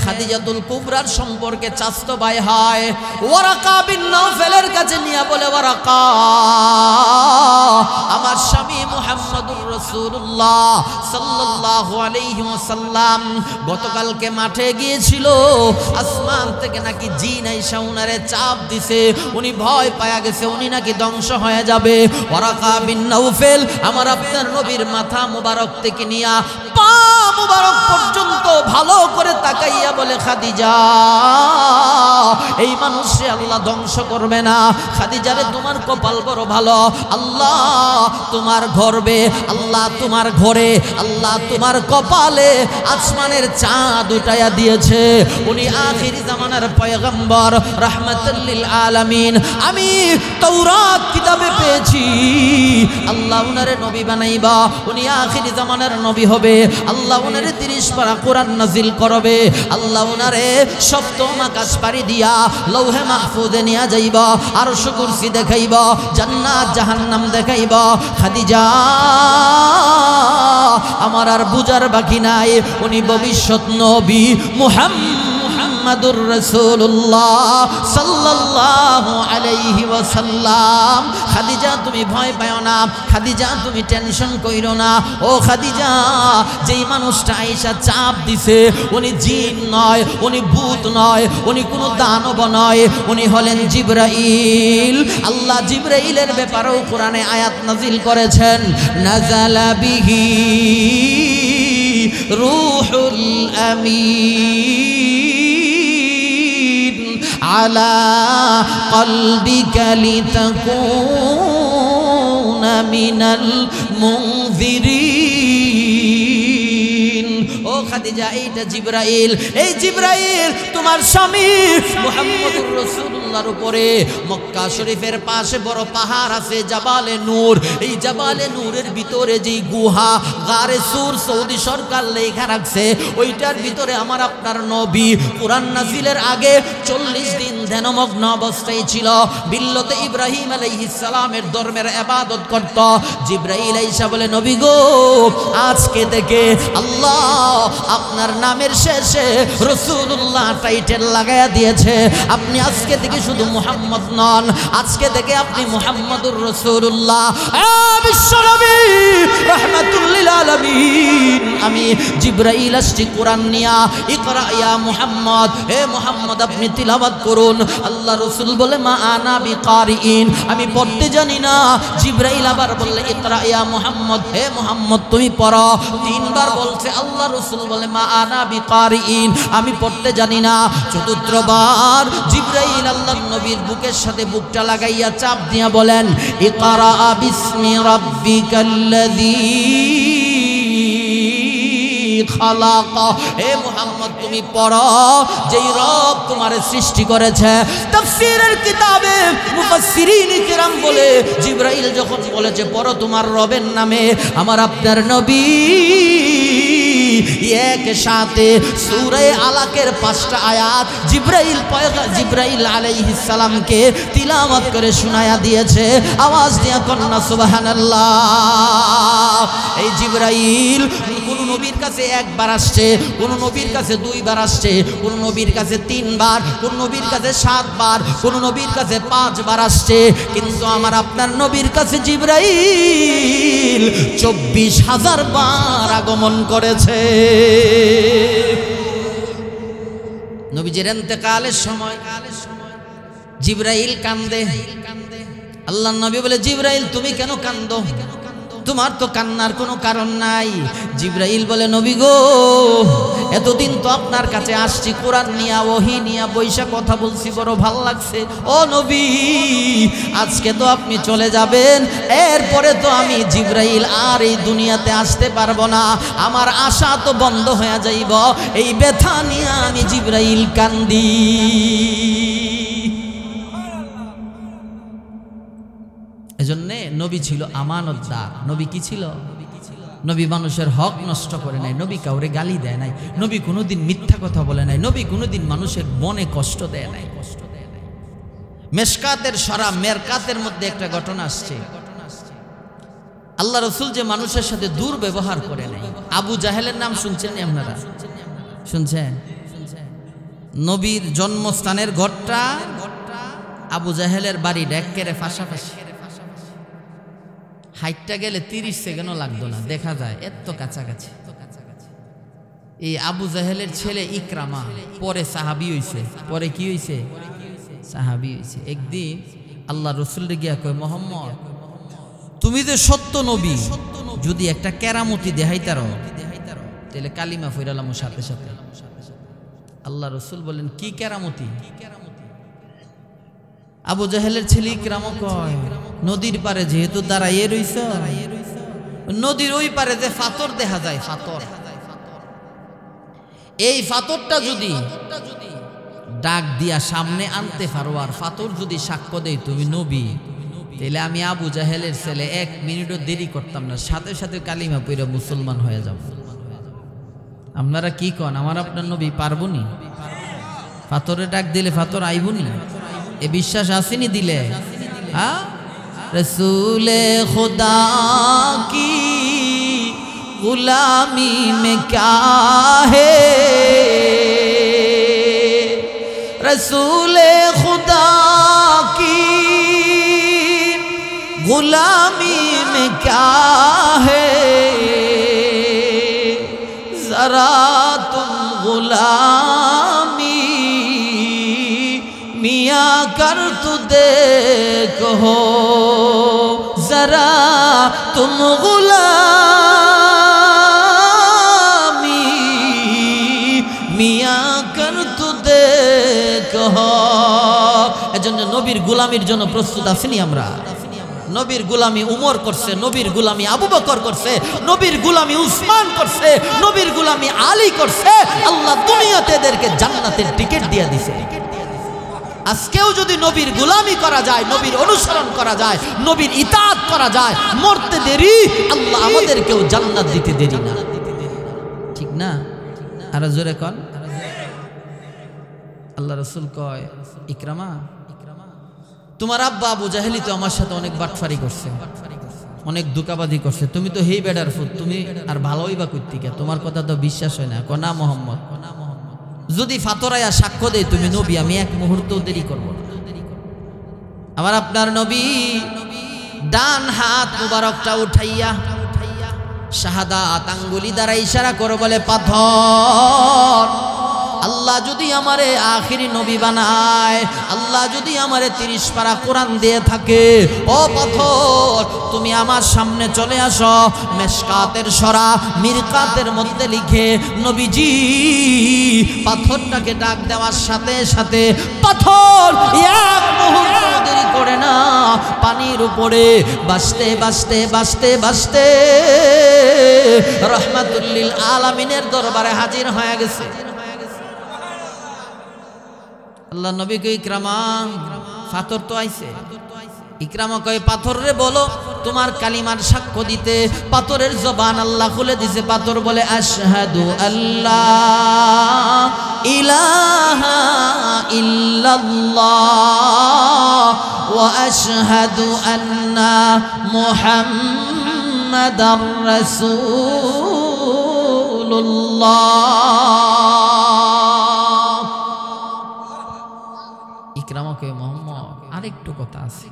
খাদিজাতুল কুবরার সম্পর্কে চাচতো ভাই হয়। ওয়ারাকা বিন নাওফেলের কাছে নিয়ে বলে, ওয়ারাকা, আমার স্বামী মুহাম্মদুর রাসূলুল্লাহ সাল্লাল্লাহু আলাইহি ওয়াসাল্লাম গতকালকে মাঠে গিয়েছিল, আসমান থেকে নাকি জিন আইসা উনারে চাপ দিছে, উনি ভয় পায়া গেছে, উনি নাকি ধ্বংস হয়ে যাবে। ওয়ারাকা বিন নাওফেল আমার আপনার নবীর মাথা মুবারক থেকে নিয়া পা মুবারক পর্যন্ত ভালো করে তাকাইয়া বলে, খাদিজা, এই মানুষে আল্লাহ ধ্বংস করবে না। খাদিজারে, তোমার কপাল বড় ভালো, আল্লাহ তোমার গর্বে, আল্লাহ তোমার ঘরে, আল্লাহ তোমার কপালে আসমানের চাঁদ উঠাইয়া দিয়েছে। উনি আখিরি জামানার পয়গম্বর, রাহমাতুল লিল আলামিন। আমি তাওরাত কিতাবে পেয়েছি আল্লাহ উনারে নবী বানাইবা, উনি আখিরি জামানার নবী হবে। আল্লাহ উনারে 30 পারা কোরআন নাজিল করবে। আল্লাহ উনারে সপ্তম আকাশ পাড়ি দিয়া লৌহে মাহফুজে নিয়ে যাইবা, আরশ কুরসি দেখাইবা, জান্নাত জাহান্নাম দেখাইবা। খাদিজা, আমার আর বুঝার বাকি নাই, উনি ভবিষ্যৎ নবী মুহাম্মাদুর রাসূলুল্লাহ সাল্লাল্লাহু আলাইহি ওয়াসাল্লাম। খাদিজা, তুমি ভয় পাও না, খাদিজা তুমি টেনশন কইরো না। ও খাদিজা, যেই মানুষটা আয়েশা চাপ দিছে, উনি জিন নয়, উনি ভূত নয়, উনি কোনো দানব নয়, উনি হলেন জিবরাইল। আল্লাহ জিবরাইলের ব্যাপারেও কোরআনে আয়াত নাজিল করেছেন, নাযালা বিহি রূহুল আমিন আলা কলবিকা লিতাকুনা মিনাল মুনযিরিন। ও খাদিজা, এইটা জিবরাইল। এই জিবরাইল তোমার স্বামী মুহাম্মদুর রাসূলুল্লাহর উপরে মক্কা শরীফের পাশে বড় পাহাড় আছে, জাবালে নূর। এই জাবালে নূরের ভিতরে যেই গুহা, গারে সুর সৌদি সরকার লেখা রাখছে, ওইটার ভিতরে আমার আপনার নবী কুরআন নাজিলের আগে 40 দিন ধ্যানমগ্ন অবস্থায় ছিল। বিল্লতে ইব্রাহিম আলাইহিস সালামের ধর্মের ইবাদত করত। জিবরাইল আইসা বলে, নবী গো, আজকে থেকে আল্লাহ আপনার নামের শেষে রাসূলুল্লাহ টাইটেল লাগায়া দিয়েছে। আপনি আজকে থেকে শুধু মুহাম্মদ নন, আজকে থেকে আপনি মুহাম্মদুর রাসূলুল্লাহ। বিশ্বনবী রাহমাতুল লিল আলামিন, আমি জিবরাইল আসছি কোরআন নিয়া। ইকরা ইয়া মুহাম্মদ, হে মুহাম্মদ আপনি তিলাওয়াত করুন। আল্লাহ রাসূল বলে, মা আনা বিকারিইন, আমি পড়তে জানি না। জিবরাইল আবার বললে, ইকরা ইয়া মুহাম্মদ, হে মুহাম্মদ তুমি পড়ো। 3 বার বলছে। আল্লাহ রাসূল বলে, মা আনা বিকারিইন, আমি পড়তে জানি না। 4th বার জিবরাইল আল্লাহর নবীর বুকের সাথে বুকটা লাগাইয়া চাপ দিয়া বলেন, ইকরা বিসমি রাব্বিকাল্লাযী খালাক, হে মুহাম্মদ তুমি পড়ো, যেই রব তোমারে সৃষ্টি করেছে। তাফসীরের কিতাবে মুফাসসিরিন কিরাম বলে, জিবরাইল যখন বলেছে পড়ো তোমার রবের নামে, আমার আপনার নবী একসাথে সূরা আলাকের 5টা আয়াত জিবরাইল আলাইহিস সালামকে তিলাওয়াত করে শোনায়া দিয়েছে। আওয়াজ দিয়া কন্যা সুবহানাল্লাহ। এই জিবরাইল কোন নবীর কাছে 1 বার আসছে, কোন নবীর কাছে 2 বার আসছে, কোন নবীর কাছে 3 বার, কোন নবীর কাছে 7 বার, কোন নবীর কাছে 5 বার আসছে। কিন্তু আমার আপনার নবীর কাছে জিবরাইল 24,000 বার আগমন করেছে। নবীজির ইন্তেকালের সময় জিবরাইল কান্দে। আল্লাহর নবী বলে, জিবরাইল তুমি কেন কান্দো? তোমার তো কান্নার কোনো কারণ নাই। জিবরাইল বলে, নবী গো, এতদিন তো আপনার কাছে আসছি, কোরআন নিয়া ওহী নিয়া বৈশা কথা বলছি, বড় ভালো লাগছে। ও নবী, আজকে তো আপনি চলে যাবেন, এরপরে তো আমি জিবরাইল আর এই দুনিয়াতে আসতে পারবো না, আমার আশা তো বন্ধ হয়ে যাইব। এই ব্যথা নিয়ে আমি জিবরাইল কান্দি। এজন্য নবী ছিল আমানতদার। নবী কি ছিল? নবী মানুষের হক নষ্ট করে নাই, নবী কাউরে গালি দেয় নাই, নবী কোনোদিন মিথ্যা কথা বলে নাই, নবী কোনোদিন মানুষের মনে কষ্ট দেয় নাই। মেশকাতের সরা মেরকাতের মধ্যে একটা ঘটনা আসছে। আল্লাহ রসুল যে মানুষের সাথে দুর্ব্যবহার করে নাই। আবু জাহেলের নাম শুনছেন আপনারা? শুনছেন? নবীর জন্মস্থানের ঘরটা আবু জাহেলের বাড়ি একেবারে পাশাপাশি। হাইটটা গেলে 30 সেকেন্ডও লাগতো না, দেখা যায় এত কাছাকাছি। এই আবু জাহেলের ছেলে ইকরামা পরে সাহাবী হইছে। পরে কি হইছে? সাহাবী হইছে। একদিন আল্লাহ রসুল গিয়া কয়, মোহাম্মদ তুমি যে সত্য নবী, যদি একটা কেরামতি দেখাইতার তাহলে কালিমা ফিরালাম সাথে সাথে। আল্লাহ রসুল বলেন, কি কেরামতি? আবু জাহেলের ছেলে ইকরামা কয়, নদীর পারে যেহেতু দাঁড়াইয়ে রইছ, নদীর ওই পারে যে ফাতর দেখা যায়, ফাতর, এই ফাতরটা যদি ডাক দিয়া সামনে আনতে পারো আর ফাতর যদি সাক্ষ্য দেয় তুমি নবী, তাহলে আমি আবু জাহেলের ছেলে 1 মিনিটও দেরি করতাম না, সাথে সাথে কালিমা পড়ে মুসলমান হয়ে যাব। আপনারা কি কন? আমার আপনার নবী পারবনি? ফাতরে ডাক দিলে ফাতর আইবনি? এ বিশ্বাস আসেনি দিলে? হ্যাঁ, রসূলে খুদা কি गुलामी में क्या है, रसूले खुदा की गुलामी में क्या है, जरा तुम गुलामी मियाँ कर तू देखो, जरा तुम মিয়া কর তু দেখো। এজন্য নবীর গোলামির জন্য প্রস্তুত আছেনি আমরা? নবীর গোলামি উমর করছে, নবীর গোলামি আবু বকর করছে, নবীর গোলামি উসমান করছে, নবীর গোলামি আলী করছে। আল্লাহ দুনিয়াতে এদেরকে জান্নাতের টিকিট দিয়ে দিছে। আজকেও যদি নবীর গোলামি করা যায়, নবীর অনুসরণ করা যায়, নবীর ইতাআত করা যায়, মরতে দেরি, আল্লাহ আমাদেরকেও জান্নাত দিতে দেরি না। ঠিক না? আর জোরে কন। আল্লাহ রসুল কয়, ইকরামা তোমার আব্বা আবু জাহেলি তো আমার সাথে অনেক বাটফারি করছে, অনেক দুকাবাদি করছে, তুমি তো হেই বেডার ফুট, তুমি আর ভালোই বা করতে কে? তোমার কথা তো বিশ্বাস হয় না। কনা মোহাম্মদ যদি ফাতরায়া সাক্ষ্য দেয় তুমি নবী, আমি 1 মুহূর্ত দেরি করব না। আমার আপনার নবী ডান হাত মুবারকটা উঠাইয়া শাহাদাত আঙ্গুলি দ্বারা ইশারা করে বলে, পাথর, আল্লাহ যদি আমারে আখিরি নবী বানায়, আল্লাহ যদি আমারে 30 পারা কোরআন দিয়ে থাকে, ও পাথর তুমি আমার সামনে চলে আসো। মেশকাতের সরা মিরকাতের মধ্যে লিখে নবীজি পাথরটাকে ডাক দেওয়ার সাথে সাথে পাথর 1 মুহূর্ত দেরি করে না পানির উপরে ভাসতে ভাসতে ভাসতে ভাসতে রহমাতুল লিল আলামিনের দরবারে হাজির হয়ে গেছে। আল্লাহ নবী কই, ইকরামা পাথর তো আইছে। ইকরামা কয়, পাথর রে বলো তোমার কালিমার সাক্ষ্য দিতে। পাথরের জবান আল্লাহ খুলে দিছে। পাথর বলে, আশহাদু আল্লাহ ইলাহা ইল্লাল্লাহ ওয়া আশহাদু আন্না মুহাম্মাদার রাসূলুল্লাহ। ইকরামা কয়, মোহাম্মদ আরেকটু কথা আছে।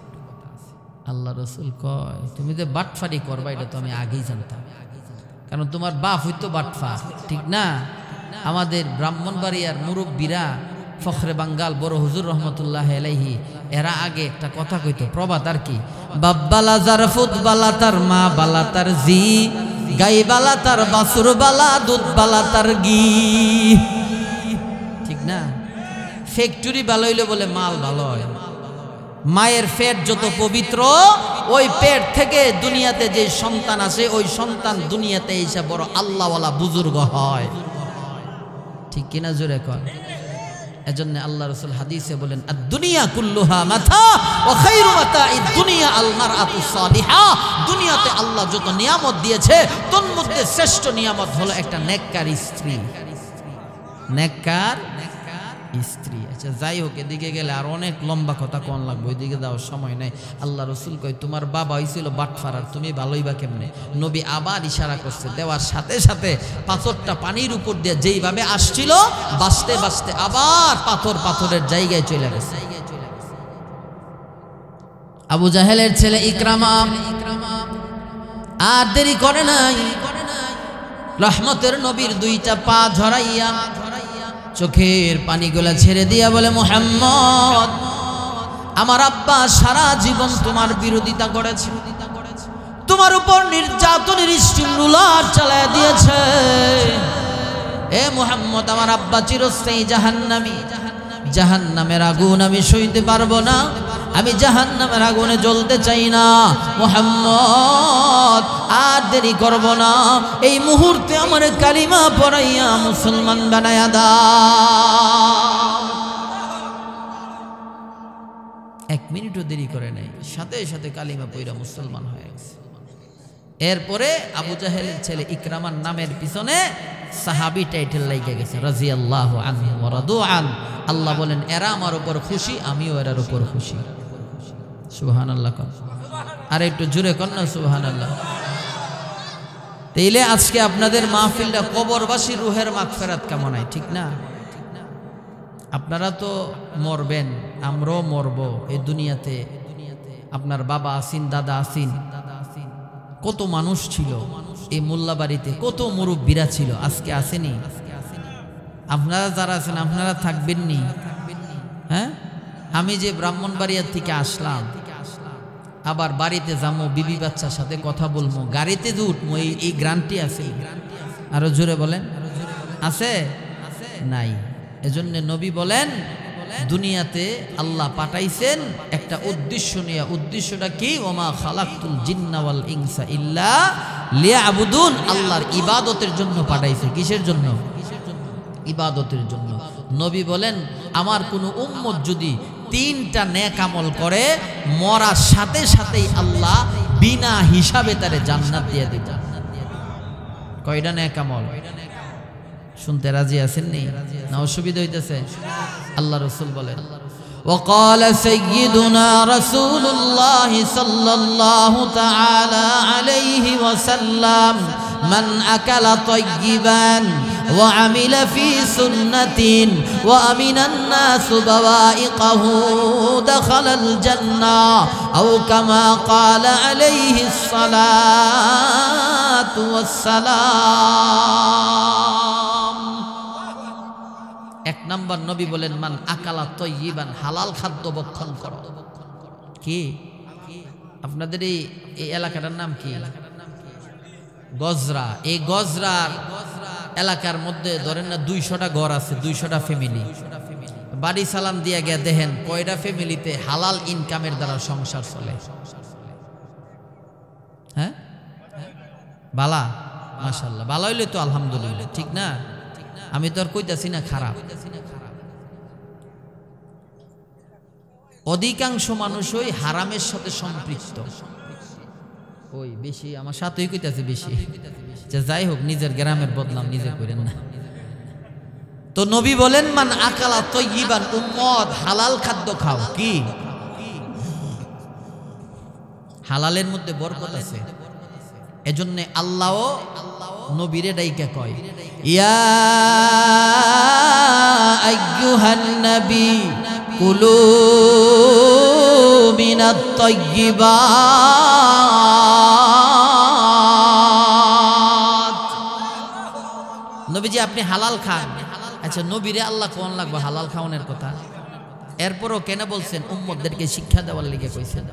আল্লাহ রসুল কয়, তুমি যে বাটফারি করবা এটা তো আমি আগেই জানতাম, কারণ তোমার বাপ হইতো বাটফার, ঠিক না? আমাদের ব্রাহ্মণবাড়িয়ার মুরব্বীরা ফখরে বাঙ্গাল বড় হুজুর রহমতুল্লাহ আলাইহি এরা আগে একটা কথা কইতো, প্রবাদ আর কি, বাপ বালা যার ফুত বালা তার মা বালা তার জি, গাই বালা তার বাছুর বালা দুধ বালা তার ঘি, ঠিক না? ফ্যাক্টরি ভালো হইলে বলে মাল ভালো হয়। মায়ের পেট যত পবিত্র, ওই পেট থেকে দুনিয়াতে যে সন্তান আসে ওই সন্তান দুনিয়াতে এসে বড় আল্লাহওয়ালা বুজুর্গ হয়, ঠিক কিনা? জোরে কর। এজন্য আল্লাহ রাসূল হাদিসে বলেন, আদ-দুনিয়া কুল্লুহা মাতা ওয়া খায়রু মাতা'id দুনিয়া আল মারআতু সালিহা। দুনিয়াতে আল্লাহ যত নিয়ামত দিয়েছে তোর মধ্যে শ্রেষ্ঠ নিয়ামত হলো একটা নেককার স্ত্রী। নেককার স্ত্রী। আচ্ছা যাই হোক, এদিকে গেলে আর অনেক লম্বা কথা কোন লাগবে, ওইদিকে যাওয়ার সময় নাই। আল্লাহ রসুল কয় তোমার বাবা হইছিল বাটফার, আর তুমি ভালোই বা কেমনে? নবী আবার ইশারা করছে, দেওয়ার সাথে সাথে পাথরটা পানির উপর দিয়ে যেইভাবে আসছিল বাঁচতে বাঁচতে আবার পাথরের জায়গায় চলে গেছে। আবু জাহেলের ছেলে ইকরামা আর দেরি করে নাই, রহমতের নবীর দুইটা পা ঝরাইয়া চোখের পানিগুলা ছেড়ে দিয়া বলে, মুহাম্মদ আমার আব্বা সারা জীবন তোমার বিরোধিতা করেছে, তোমার উপর নির্যাতনের স্টিমরুলার চালায় দিয়েছে। এ মুহাম্মদ আমার আব্বা চিরস্থায়ী জাহান্নামী, জাহান্নামের আগুন আমি সইতে পারবো না, আমি জাহান্নামের আগুনে জ্বলতে চাই না। মুহাম্মদ আর দেরি করব না, এই মুহূর্তে আমার কালিমা পড়াইয়া মুসলমান বানায়া দাও। 1 মিনিটও দেরি করে নাই, সাথে সাথে কালিমা পড়া মুসলমান হয়ে গেছে। এরপরে আবু জাহেলের ছেলে ইকরামার নামের পিছনে সাহাবী টাইটেল লাগিয়ে গেছে, রাদিয়াল্লাহু আনহু ওয়া রাদু আন। আল্লাহ বলেন এরা আমার উপর খুশি, আমিও এরার উপর খুশি। সুবহানাল্লাহ। আর একটু জোরে কর না সুবহানাল্লাহ। তাইলে আজকে আপনাদের মাহফিলটা কবরবাসী রুহের মাগফিরাত কামনায়, ঠিক না? আপনারা তো মরবেন, আমরাও মরব এই দুনিয়াতে। আপনার বাবা আসিন, দাদা আসিন, কত মানুষ ছিল এই মোল্লাবাড়িতে, কত মুরব্বীরা ছিল, আজকে আসেনি? আপনারা যারা আছেন আপনারা থাকবেননি? হ্যাঁ, আমি যে ব্রাহ্মণবাড়িয়ার থেকে আসলাম, আবার বাড়িতে যাবো, বিবি বাচ্চার সাথে কথা বলবো, গাড়িতে যে উঠবো, এই গ্রান্টি আছে? আরো জোরে বলেন, আছে? নাই। এজন্য নবী বলেন দুনিয়াতে আল্লাহ পাঠাইছেন একটা উদ্দেশ্য নিয়ে। উদ্দেশ্যটা কি? ওমা খালাকতুল জিন্না ওয়াল ইনসা ইল্লা লিয়াবুদুন। আল্লাহর ইবাদতের জন্য পাঠাইছে। কিসের জন্য? ইবাদতের জন্য। নবী বলেন আমার কোনো উম্মত যদি 3টা নেক আমল করে, মরার সাথে সাথেই আল্লাহ বিনা হিসাবে তারে জান্নাত দিয়ে দিবেন। কয়টা নেক আমল? শুনতে রাজি আছেন নি? না অসুবিধা হইতেছে? আল্লাহ রাসূল বলেন, وقال سيدنا رسول الله صلى الله تعالى عليه وسلم من أكل طيبا وعمل في سنة وأمن الناس بوائقه دخل الجنة أو كما قال عليه الصلاة والسلام। 1 নম্বর নবী বলেন মান আকালা তয়্যিবান, হালাল খাদ্য ভক্ষণ করো। কি আপনাদের এই এলাকাটার নাম কি? গজরা। এই গজরার এলাকার মধ্যে ধরেন না 200টা ঘর আছে, 200টা ফ্যামিলি। বাড়ি সালাম দিয়া গিয়া দেখেন কয়টা ফ্যামিলিতে হালাল ইনকামের দ্বারা সংসার চলে। হ্যাঁ, বালা, মাশাআল্লাহ। ভালো হইলে তো আলহামদুলিল্লাহ, ঠিক না? আমি তো আর কইতাছি না খারাপ। অধিকাংশ মানুষই হারামের সাথে সম্পৃক্ত। ওই বেশি আমার সাথেই কইতাছে বেশি। যাই হোক, নিজের গ্রামের বদনাম নিজে করেন না। তো নবী বলেন মান আকালা তয়্যিবান, উম্মত হালাল খাদ্য খাও। কি হালালের মধ্যে বরকত আছে। এজন্য আল্লাহ নবীরে ডাইকা কয়, ইয়া আইয়ুহান নবী কুলু মিনাত তাইয়্যিবাত। নবীজি আপনি হালাল খান। আচ্ছা, নবীরে আল্লাহ কোন লাগবে হালাল খাওয়ানোর কথা? এরপরও কেন বলছেন? উম্মতদেরকে শিক্ষা দেওয়ার লিগে কইছেন।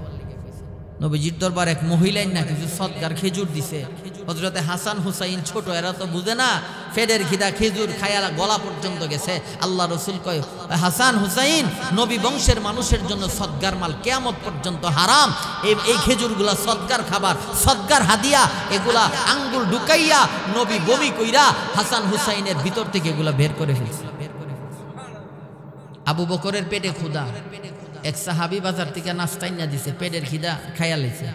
নবীজির দরবার এক মহিলাই না কিছু সদকার খেজুর দিছে। হযরতে হাসান হুসাইন ছোট, এরা তো বুঝে না, ফেডের খিদা খেজুর খায়া গলা পর্যন্ত গেছে। আল্লাহ রসুল কয় হাসান হুসাইন নবী বংশের মানুষের জন্য সদকার মাল কিয়ামত পর্যন্ত হারাম। এই খেজুরগুলা সদকার খাবার, সদকার হাদিয়া। এগুলা আঙ্গুল ঢুকাইয়া নবী বমি কইরা হাসান হুসাইনের ভিতর থেকে এগুলা বের করে ফেলছে। আবু বকরের পেটে ক্ষুধা, এক সাহাবী বাজার থেকে নাস্তাই না দিছে, পেটের খিদা খাইয়া লেছে।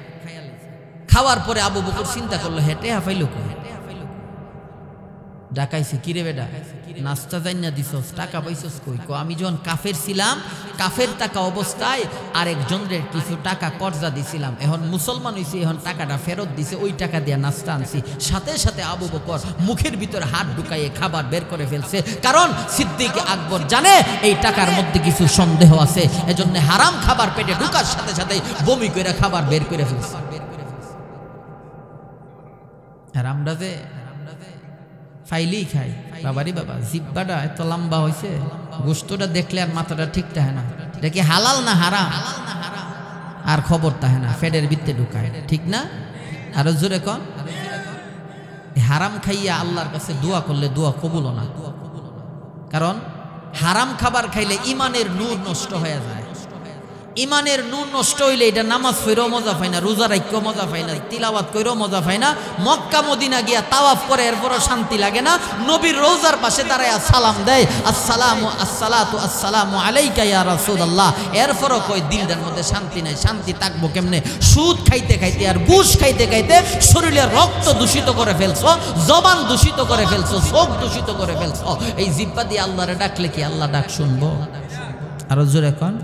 খাওয়ার পরে আবু বকর চিন্তা করলো হেঁটে হাফাইলো। ডাকাইছে, কিরে বেটা নাস্তা জাইনা দিছস, টাকা পাইছস কই? আমি যখন কাফের ছিলাম, কাফের টাকা অবস্থায় আরেকজনের কিছু টাকা কর্জা দিছিলাম, এখন মুসলমান হইছি, এখন টাকাটা ফেরত দিছে, ওই টাকা দিয়ে নাস্তা আনছি। সাথে সাথে আবু বকর মুখের ভিতরে হাত ঢুকাইয়ে খাবার বের করে ফেলছে, কারণ সিদ্দিক আকবর জানে এই টাকার মধ্যে কিছু সন্দেহ আছে, এজন্য হারাম খাবার পেটে ঢুকার সাথে সাথে বমি করে খাবার বের করে ফেলছে। আর আমরা যে ফাইলেই খাই, বাবারি বাবা, জিব্বাটা এত লম্বা হয়েছে, গোস্তটা দেখলে আর মাথাটা ঠিক থাকে না, এটা কি হালাল না হারাম আর খবর থাকে না, ফেডের ভিতরে ঢুকায়, ঠিক না? আরো জোরে কন, হারাম খাইয়া আল্লাহর কাছে দোয়া করলে দোয়া কবুল না, কারণ হারাম খাবার খাইলে ইমানের নূর নষ্ট হয়ে যায়। ইমানের নূর নষ্ট হইলে এটা নামাজ পড়েও মজা পায় না, রোজা রাখতেও মজা পায় না, তিলাওয়াত করেও মজা পায় না, মক্কা মদিনা গিয়া তাওয়াফ করে এরপরও শান্তি লাগে না, নবীর রোজার পাশে দাঁড়ায় সালাম দেয়, আসসালামু আসসালাতু আসসালামু আলাইকা ইয়া রাসূলুল্লাহ, এরপরও কই দিলটার মধ্যে শান্তি নাই। শান্তি থাকবো কেমনে? সুদ খাইতে খাইতে আর ঘুষ খাইতে খাইতে শরীরের রক্ত দূষিত করে ফেলছো, জবান দূষিত করে ফেলছো, চোখ দূষিত করে ফেলছো, এই জিহ্বা দিয়ে আল্লাহরে ডাকলে কি আল্লাহ ডাক শুনবো? আরো জোরে কন।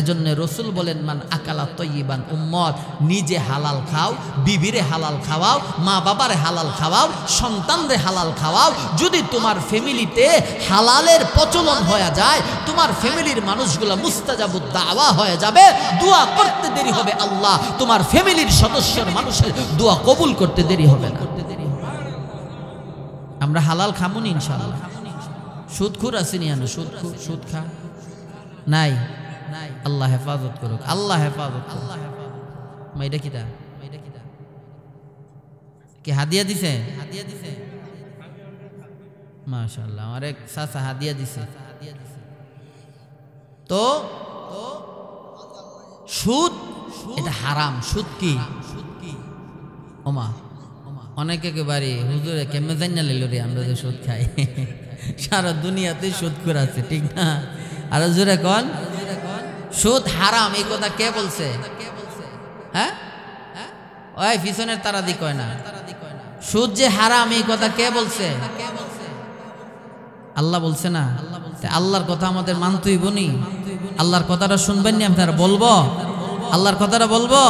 এজন্য রসুল বলেন, মান আকালা তয়্যিবান, উম্মত নিজে হালাল খাও, বিবিরে হালাল খাওয়াও, মা বাবারে হালাল খাওয়াও, সন্তানরে হালাল খাওয়াও। যদি তোমার ফ্যামিলিতে হালালের প্রচলন হয়ে যায়, তোমার ফ্যামিলির মানুষগুলো মুস্তাজাবুদ দাওয়া হয়ে যাবে, দোয়া করতে দেরি হবে, আল্লাহ তোমার ফ্যামিলির সদস্যের মানুষের দোয়া কবুল করতে দেরি হবে না। আমরা হালাল খামুন ইনশাআল্লাহ। সুদখুর আসেনি, সুদ খা নাই, আল্লাহ হেফাজত করুক, আল্লাহ হেফাজত করুক। মাইটা কিটা কি হাদিয়া দিছে? মাশাআল্লাহ, আমার এক চাচা হাদিয়া দিছে। তো সুদ এটা হারাম। সুদ কি ওমা? অনেকে একেবারে হুজুরে কেমনে জানিয়ে লাইল রে আমরা যে সুদ খাই, সারা দুনিয়াতে সুদ করে আছে, ঠিক না? আর জোরে কন, সুদ হারাম এই কথা কে বলছে? হ্যাঁ, ওই পিছনের তারা দি কয় না, সুদ যে হারাম এই কথা কে বলছে? আল্লাহ বলছে না? আল্লাহর কথা আমাদের মানতেই বনি, আল্লাহর কথাটা শুনবেন নি আপনারা? বলবো আল্লাহর কথাটা বলবো।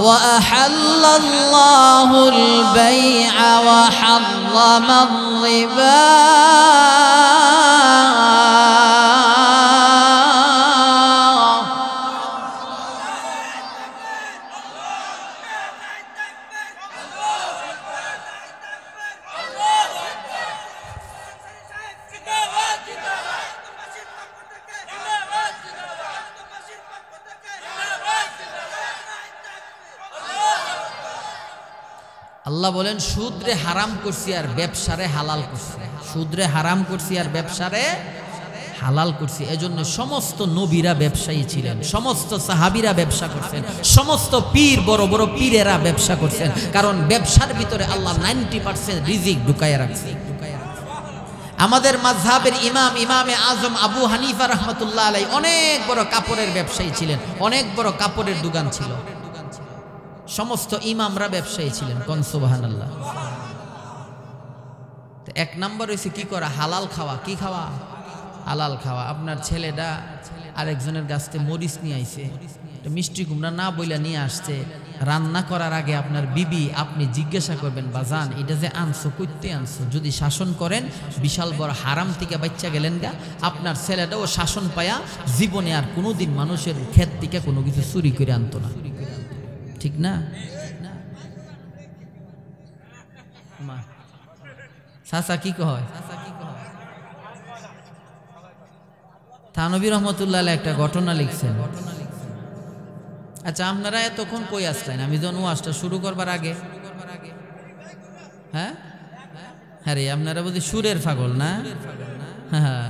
وأحل الله البيع وحرم الربا আল্লাহ বলেন, সুদরে হারাম করছি আর ব্যবসারে হালাল করছি। সুদরে হারাম করছি আর ব্যবসারে হালাল করছি। এজন্য সমস্ত নবীরা ব্যবসায়ী ছিলেন, সমস্ত সাহাবীরা ব্যবসা করছেন, সমস্ত পীর, বড় বড় পীরেরা ব্যবসা করছেন, কারণ ব্যবসার ভিতরে আল্লাহ 90% রিজিক ঢুকাইয়া রাখছে। আমাদের মাযহাবের ইমামে আজম আবু হানিফা রাহমাতুল্লাহ আলাইহি অনেক বড় কাপড়ের ব্যবসায়ী ছিলেন, অনেক বড় কাপড়ের দোকান ছিল। সমস্ত ইমামরা ব্যবসায়ী ছিলেন, কোন সুবহানাল্লাহ। এক নম্বর হয়েছে কি করা? হালাল খাওয়া। কি খাওয়া? হালাল খাওয়া। আপনার ছেলেটা আরেকজনের কাছ থেকে মরিচ নিয়ে আইছে, মিষ্টি কুমড়া না বইলা নিয়ে আসছে, রান্না করার আগে আপনার বিবি আপনি জিজ্ঞাসা করবেন, বাজান এটা যে আনছো কইতে আনছো? যদি শাসন করেন বিশাল বড় হারাম থেকে বাচ্চা গেলেন গা। আপনার ছেলেটাও শাসন পায়া জীবনে আর কোনোদিন মানুষের ক্ষেত থেকে কোনো কিছু চুরি করে আনতো না, ঠিক না? চাচা কি কয়? থানবী রহমতুল্লাহ একটা ঘটনা লিখছেন। আচ্ছা, আপনারা এতক্ষণ কই আসলেন? আমি যখন ওয়াজটা শুরু করবার আগে, হ্যাঁ হ্যাঁ রে, আপনারা বুঝি সুরের পাগল না? হ্যাঁ,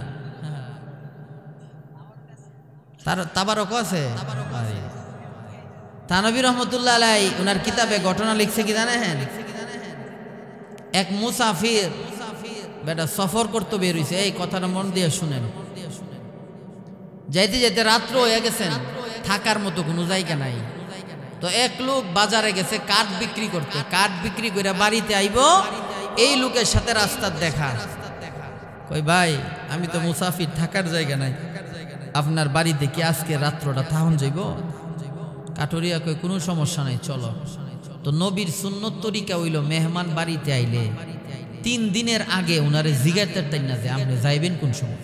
তাবারক আছে। থানবী রহমতুল্লাহ আলাই উনার কিতাবে ঘটনা লিখছে কি জানেন? এক মুসাফির বেটা সফর করতে বের হইছে। এই কথাটা মন দিয়ে শুনেন। যাইতে যাইতে রাত্র হয়ে গেছেন, থাকার মতো কোনো জায়গা নাই। তো এক লোক বাজারে গেছে কাঠ বিক্রি করতে। কাঠ বিক্রি করে বাড়িতে আইব, এই লোকের সাথে রাস্তার দেখা, কই ভাই আমি তো মুসাফির, থাকার জায়গা নাই, আপনার বাড়িতে কি আজকে রাত্রটা থাহন যাইব? কাঠুরিয়া কই কোনো সমস্যা নাই, চলো। তো নবীর সুন্নত তরিকা হইল মেহমান বাড়িতে আইলে 3 দিনের আগে ওনারে জিগাইতে তাই না যে আপনি যাইবেন কোন সময়।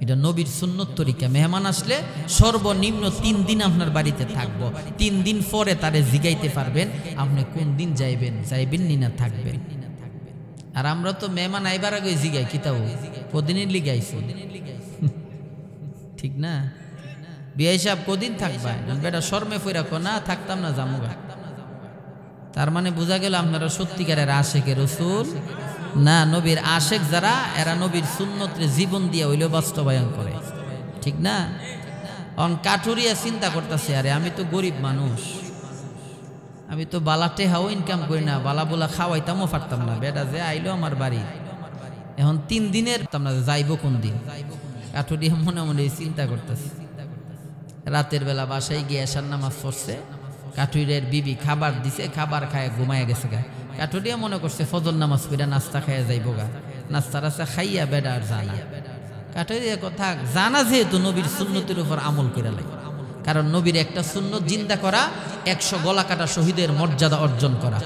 এটা নবীর সুন্নত তরিকা। মেহমান আসলে সর্বনিম্ন 3 দিন আপনার বাড়িতে থাকবো, 3 দিন পরে তারে জিগাইতে পারবেন আপনি কোন দিন যাইবেন নি না থাকবেন। আর আমরা তো মেহমান আইবার আগে জিগাই কিতাব কদিনের লিগে আইছি, ঠিক না? বিয়াই সাহেব কদিন থাকবা? বেটা শর্মে ফইরা কো না থাকতাম না, জামুগা। তার মানে বোঝা গেল আপনারা সত্যিকারের আশেকে রসুল না। নবীর আশেক যারা, এরা নবীর সুন্নতরে জীবন দিয়ে হইলেও বাস্তবায়ন করে, ঠিক না? কাঠুরিয়া চিন্তা করতেছে, আরে আমি তো গরিব মানুষ, আমি তো বালা টেহাও ইনকাম করি না, বালা বোলা খাওয়াইতামও পারতাম না। বেটা যে আইলো আমার বাড়ি, এখন 3 দিনের যাইব কোন দিন? কাঠুরিয়া মনে মনে চিন্তা করতেছে। রাতের বেলা বাসায় গিয়ে এশার নামাজ পড়ছে, কাঠুরিয়ার বিবি খাবার দিছে, খাবার খায় ঘুমায় গেছে গা। কাঠুরিয়া মনে করছে ফজর নামাজ পড়া নাস্তা খাইয়া যাইব গা, নাস্তা রাস্তা খাইয়া বেডা আর জানা। কাঠুরিয়া কথা জানা যেহেতু নবীর সুন্নতের উপর আমল করে লাই, কারণ নবীর একটা সুন্নত জিন্দা করা 100 গলা কাটা শহীদের মর্যাদা অর্জন করা।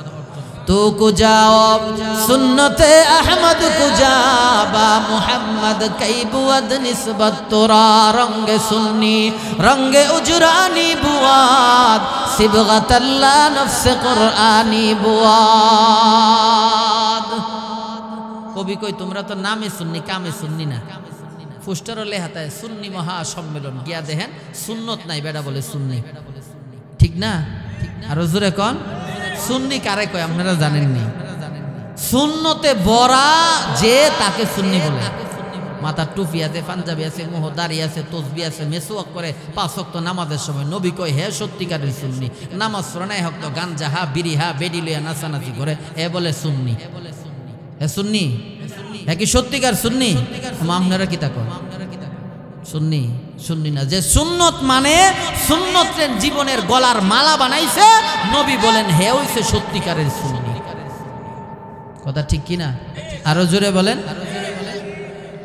তো কুজাও সুন্নতে আহমদ কুজাবা মুহাম্মদ কাইবুয়াদ নিসবত তোরা রঙ্গে সুন্নি রঙ্গে উজরানি বুয়াদ সিবগাতাল্লাহ নফসে কুরআনি বুয়াদ। কবি কই তোমরা তো নামে সুন্নি কামে সুন্নি না। পোস্টারও লেহাতায় সুন্নি মহা সম্মেলন, গিয়া দেখেন সুন্নত নাই, বেটা বলে সুন্নি, ঠিক না? আর জোরে কোন সুন্নি কারে কয় আপনারা জানেননি? সুন্নতে বড়া যে তাকে সুন্নি বলে। মাথার টুপি আছে, পাঞ্জাবি আছে, মোহ দাড়ি আছে, তসবি আছে, মেসওয়াক করে 5 ওয়াক্ত নামাজের সময় নবী কয় হে সত্যিকারের সুন্নি। নামাজ পড়ায় হক তো গাঞ্জা হা বিড়ি হা বেডি লইয়া নাচানাচি করে, এ বলে সুন্নি। হে সুন্নি, হ্যাঁ কি সত্যিকার সুন্নি? আপনারা কি তা কন? সুন্নি সুন্নি না। যে সুন্নত মানে সুন্নতের জীবনের গলার মালা বানাইছে, নবী বলেন হে হইছে সত্যিকারের সুন্নি। কথা ঠিক কিনা? আরো জোরে বলেন।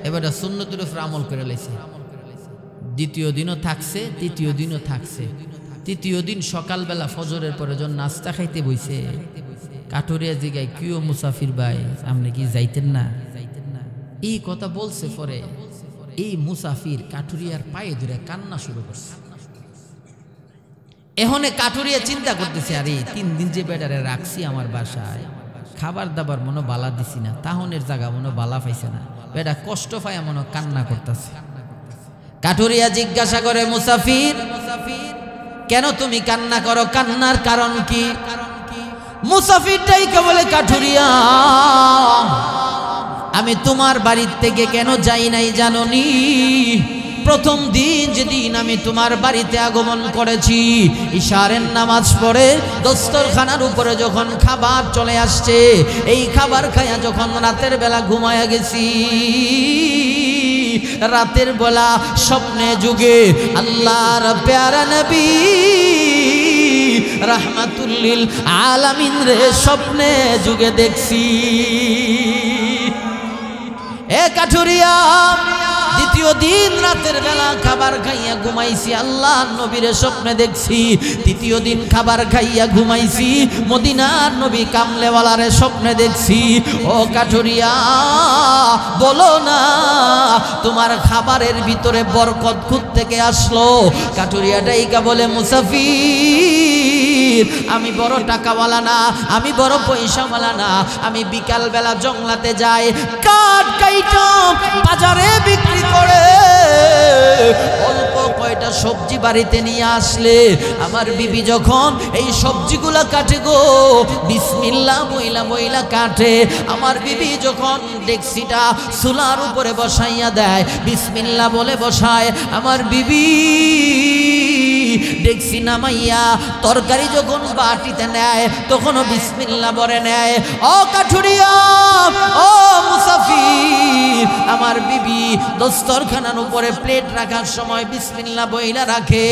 এবার সুন্নতের উপর আমল করে লাইছে। দ্বিতীয় দিনও থাকছে, তৃতীয় দিনও থাকছে। তৃতীয় দিন সকালবেলা ফজরের পরে যখন নাস্তা খাইতে বইছে, কাঠুরিয়া জিগায় কিও মুসাফির ভাই আপনি কি যাইতেন না? এই কথা বলছে পরে এই মুসাফির কাঠুরিয়ার পায়ে ধরে কান্না শুরু করছে। এখানে কাঠুরিয়া চিন্তা করতেছে, আরে 3 দিন যে বেটারে রাখছি আমার বাসায়, খাবার দাবার মনে বালা দিছি না, তাহনের জায়গা মনে বালা পাইছে না, বেটা কষ্ট পায় মনে কান্না করতেছে। কাঠুরিয়া জিজ্ঞাসা করে, মুসাফির কেন তুমি কান্না করো? কান্নার কারণ কি? মুসাফিরটাই কে বলে, কাঠুরিয়া আমি তোমার বাড়ির থেকে কেন যাই নাই জানোনি? প্রথম দিন যেদিন আমি তোমার বাড়িতে আগমন করেছি, ইশারের নামাজ পড়ে দস্তরখানার উপরে যখন খাবার চলে আসছে, এই খাবার খাইয়া যখন রাতের বেলা ঘুমায়া গেছি, রাতের বেলা স্বপ্নে যুগে আল্লাহর প্যারা নবী রাহমাতুল্লিল আলামিন রে স্বপ্নে যুগে দেখছি। এ কাঠুরিয়া দ্বিতীয় দিন রাতের বেলা খাবার খাইয়া ঘুমাইছি, আল্লাহ নবীর স্বপ্নে দেখছি। তৃতীয় দিন খাবার খাইয়া ঘুমাইছি, মদিনার নবী কামলেওয়ালারে স্বপ্নে দেখছি। ও কাঠুরিয়া বলো না তোমার খাবারের ভিতরে বরকত খুদ থেকে আসলো? কাঠুরিয়া ডাইকা বলে, মুসাফির আমি বড় টাকাওয়ালা না, আমি বড় পয়সাওয়ালা না, আমি বিকাল বেলা জংলাতে যাই, কাঠ কাইটা বাজারে বিক্রি করে অল্প কয়টা সবজি বাড়িতে নিয়ে আসলে আমার বিবি যখন এই সবজিগুলা কাটে গো, বিসমিল্লাহ বইলা বইলা কাটে। আমার বিবি যখন ডেকসিটা চুলার উপরে বসাইয়া দেয়, বিসমিল্লাহ বলে বসায়। আমার বিবি ডেকসি নামাইয়া তরকারি যখন বাটিতে নেয় তখনও বিসমিল্লাহ বলে নেয়। ও কাঠুরিয়া, ও মুসাফির, আমার বিবি দস্তরখানার উপরে প্লেট রাখার সময় বিসমিল্লাহ বইলা রাখে।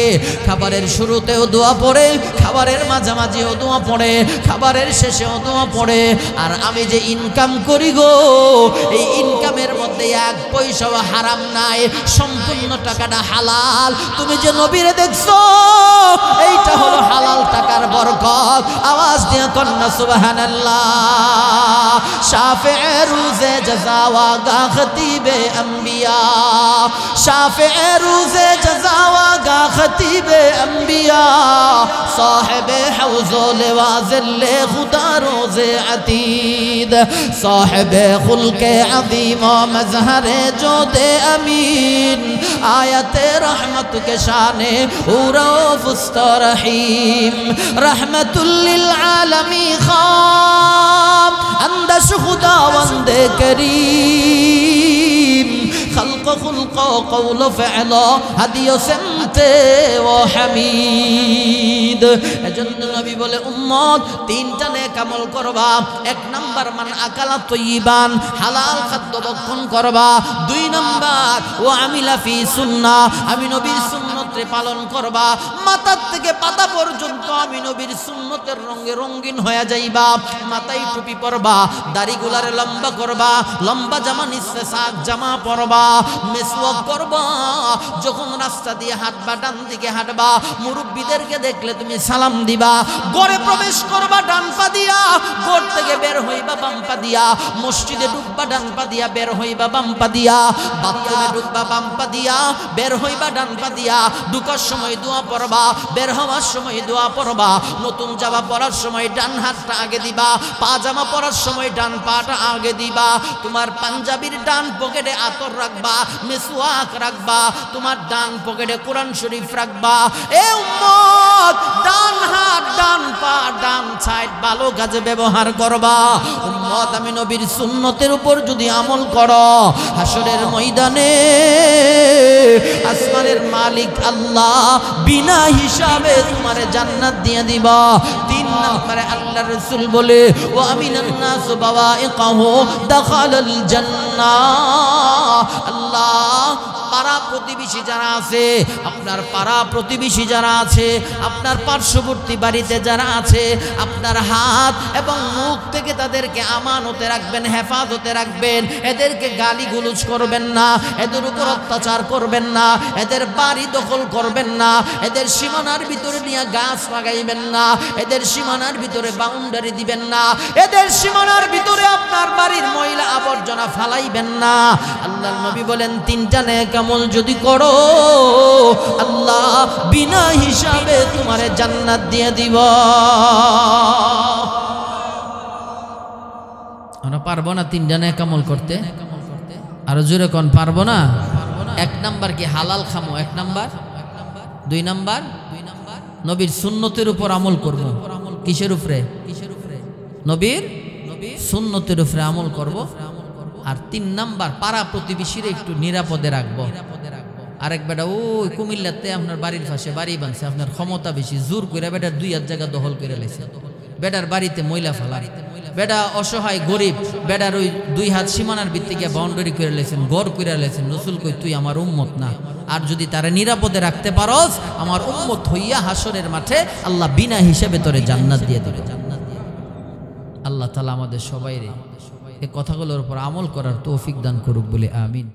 খাবারের শুরুতেও দোয়া পড়ে, খাবারের মাঝামাঝিও দোয়া পড়ে, খাবারের শেষেও দোয়া পড়ে। আর আমি যে ইনকাম করি গো, এই ইনকামের মধ্যে এক পয়সাও হারাম নাই, সম্পূর্ণ টাকাটা হালাল। তুমি যে নবীরে দেখছো, এইটা হলো হালাল টাকার বরকত। আওয়াজ দিয়ে কন্যা সুবহানাল্লাহ। শাফিঈ রোজে জাযা ওয়া গা খতিবে আম্বিয়া, শাফিঈ রোজে জাযা ওয়া গা খতিবে আম্বিয়া, সাহেবে হাউজ ও লিওয়াজিল্লে খুদা রোজে আতীদ, সাহেবে খুলকে আযীম ও মজহরে জোদে আমিন, আয়াতে রহমত के शाने उरफ़ुस्त रहीम, रहमतुल लिल आलमी खाम अंदश खुदावंदे करीम, खल्क़ खुल्क़ क़ौल फ़अल हदियो सिमते व हमीद। এজন্য নবী বলে উম্মত তিনটা নেক আমল করবা। এক নাম্বার মান আকালা তয়্যিবান, হালাল খাদ্য ভক্ষণ করবা। দুই নাম্বার ও আমিলা ফি সুন্নাহ, আমি নবীর সুন্নতে পালন করবা। মাথার থেকে পাতা পর্যন্ত আমি নবীর সুন্নতের রঙে রঙিন হয়ে যাইবা। মাথায় টুপি পরবা, দাড়িগুলারে লম্বা করবা, লম্বা জামা নিচে সাক জামা পরবা, মেসওয়াক করবা। যখন রাস্তা দিয়ে হাঁটবা ডান দিকে হাঁটবা, মুরব্বীদেরকে দেখলে তুমি সালাম দিবা। ঘরে প্রবেশ করবা ডান পা দিয়া, ঘর থেকে বের হইবা বাম পা দিয়া। মসজিদে ঢুকবা ডান পা দিয়া, বের হইবা বাম পা দিয়া। বাথরুমে ঢুকবা বাম পা দিয়া, বের হইবা ডান পা দিয়া। ঢুকার সময় দোয়া পড়বা, বের হওয়ার সময় দোয়া পড়বা। নতুন জামা পরার সময় ডান হাতটা আগে দিবা, পাজামা পরার সময় ডান পাটা আগে দিবা। তোমার পাঞ্জাবির ডান পকেটে আতর রাখবা, মিসওয়াক রাখবা। তোমার ডান পকেটে কোরআন শরীফ রাখবা। এ উম্মত, ডান হাত ডান পা ডান সাইড ভালো কাজে ব্যবহার করবা। উম্মত, আমি নবীর সুন্নতের উপর যদি আমল করো, হাসরের ময়দানে আসমানের মালিক আল্লাহ বিনা হিসাবে তোমারে জান্নাত দিয়ে দিবা। তিন নম্বরে আল্লাহর রাসূল বলে ও আমিনান নাস বাওয়াইকাহু দাখালাল জান্নাহ। আল্লাহ পাড়া প্রতিবেশী যারা আছে, আপনার পাড়া প্রতিবেশী যারা আছে, আপনার পার্শ্ববর্তী বাড়িতে যারা আছে, আপনার হাত এবং মুখ থেকে তাদেরকে আমানতে রাখবেন, হেফাজতে রাখবেন। এদেরকে গালিগুলোজ করবেন না, এদের উপর অত্যাচার করবেন না, এদের বাড়ি দখল করবেন না, এদের সীমানার ভিতরে নিয়ে গাছ লাগাইবেন না, এদের সীমানার ভিতরে বাউন্ডারি দিবেন না, এদের সীমানার ভিতরে আপনার বাড়ির ময়লা আবর্জনা ফালাইবেন না। আল্লাহর নবী বলেন তিনটা নেক আমল যদি করো, আল্লাহ বিনা হিসাবে তোমারে জান্নাত দিয়ে দিব। আমরা পারবো না তিনটা নেক আমল করতে? আরো জোরে কোন পারবো না? এক নাম্বার কি হালাল খামো, এক নাম্বার। দুই নাম্বার নবীর সুন্নতের উপর আমল করব। কিসের উপরে? নবীর সুন্নতের উপরে আমল করব। আর তিন নাম্বার পাড়া প্রতিবেশীরা একটু নিরাপদে রাখবো। আরেক বেটা ওই কুমিল্লাতে আপনার বাড়ির পাশে বাড়ি বানছে, আপনার ক্ষমতা বেশি, জোর করে বেটার দুই হাত জায়গা দখল করে লেছে, বেটার বাড়িতে ময়লা ফেলা। বেটা অসহায় গরিব, বেটার ওই দুই হাত সীমানার ভিত্তিকে বাউন্ডারি করে লেছেন, গড় করে লেছেন। রসুল কই তুই আমার উম্মত না, আর যদি তারা নিরাপদে রাখতে পারস আমার উম্মত হইয়া হাসরের মাঠে আল্লাহ বিনা হিসেবে তোরে জান্নাত দিয়ে দেবে। আল্লাহ তাআলা আমাদের সবাইরে এই কথাগুলোর উপর আমল করার তৌফিক দান করুক বলে আমিন।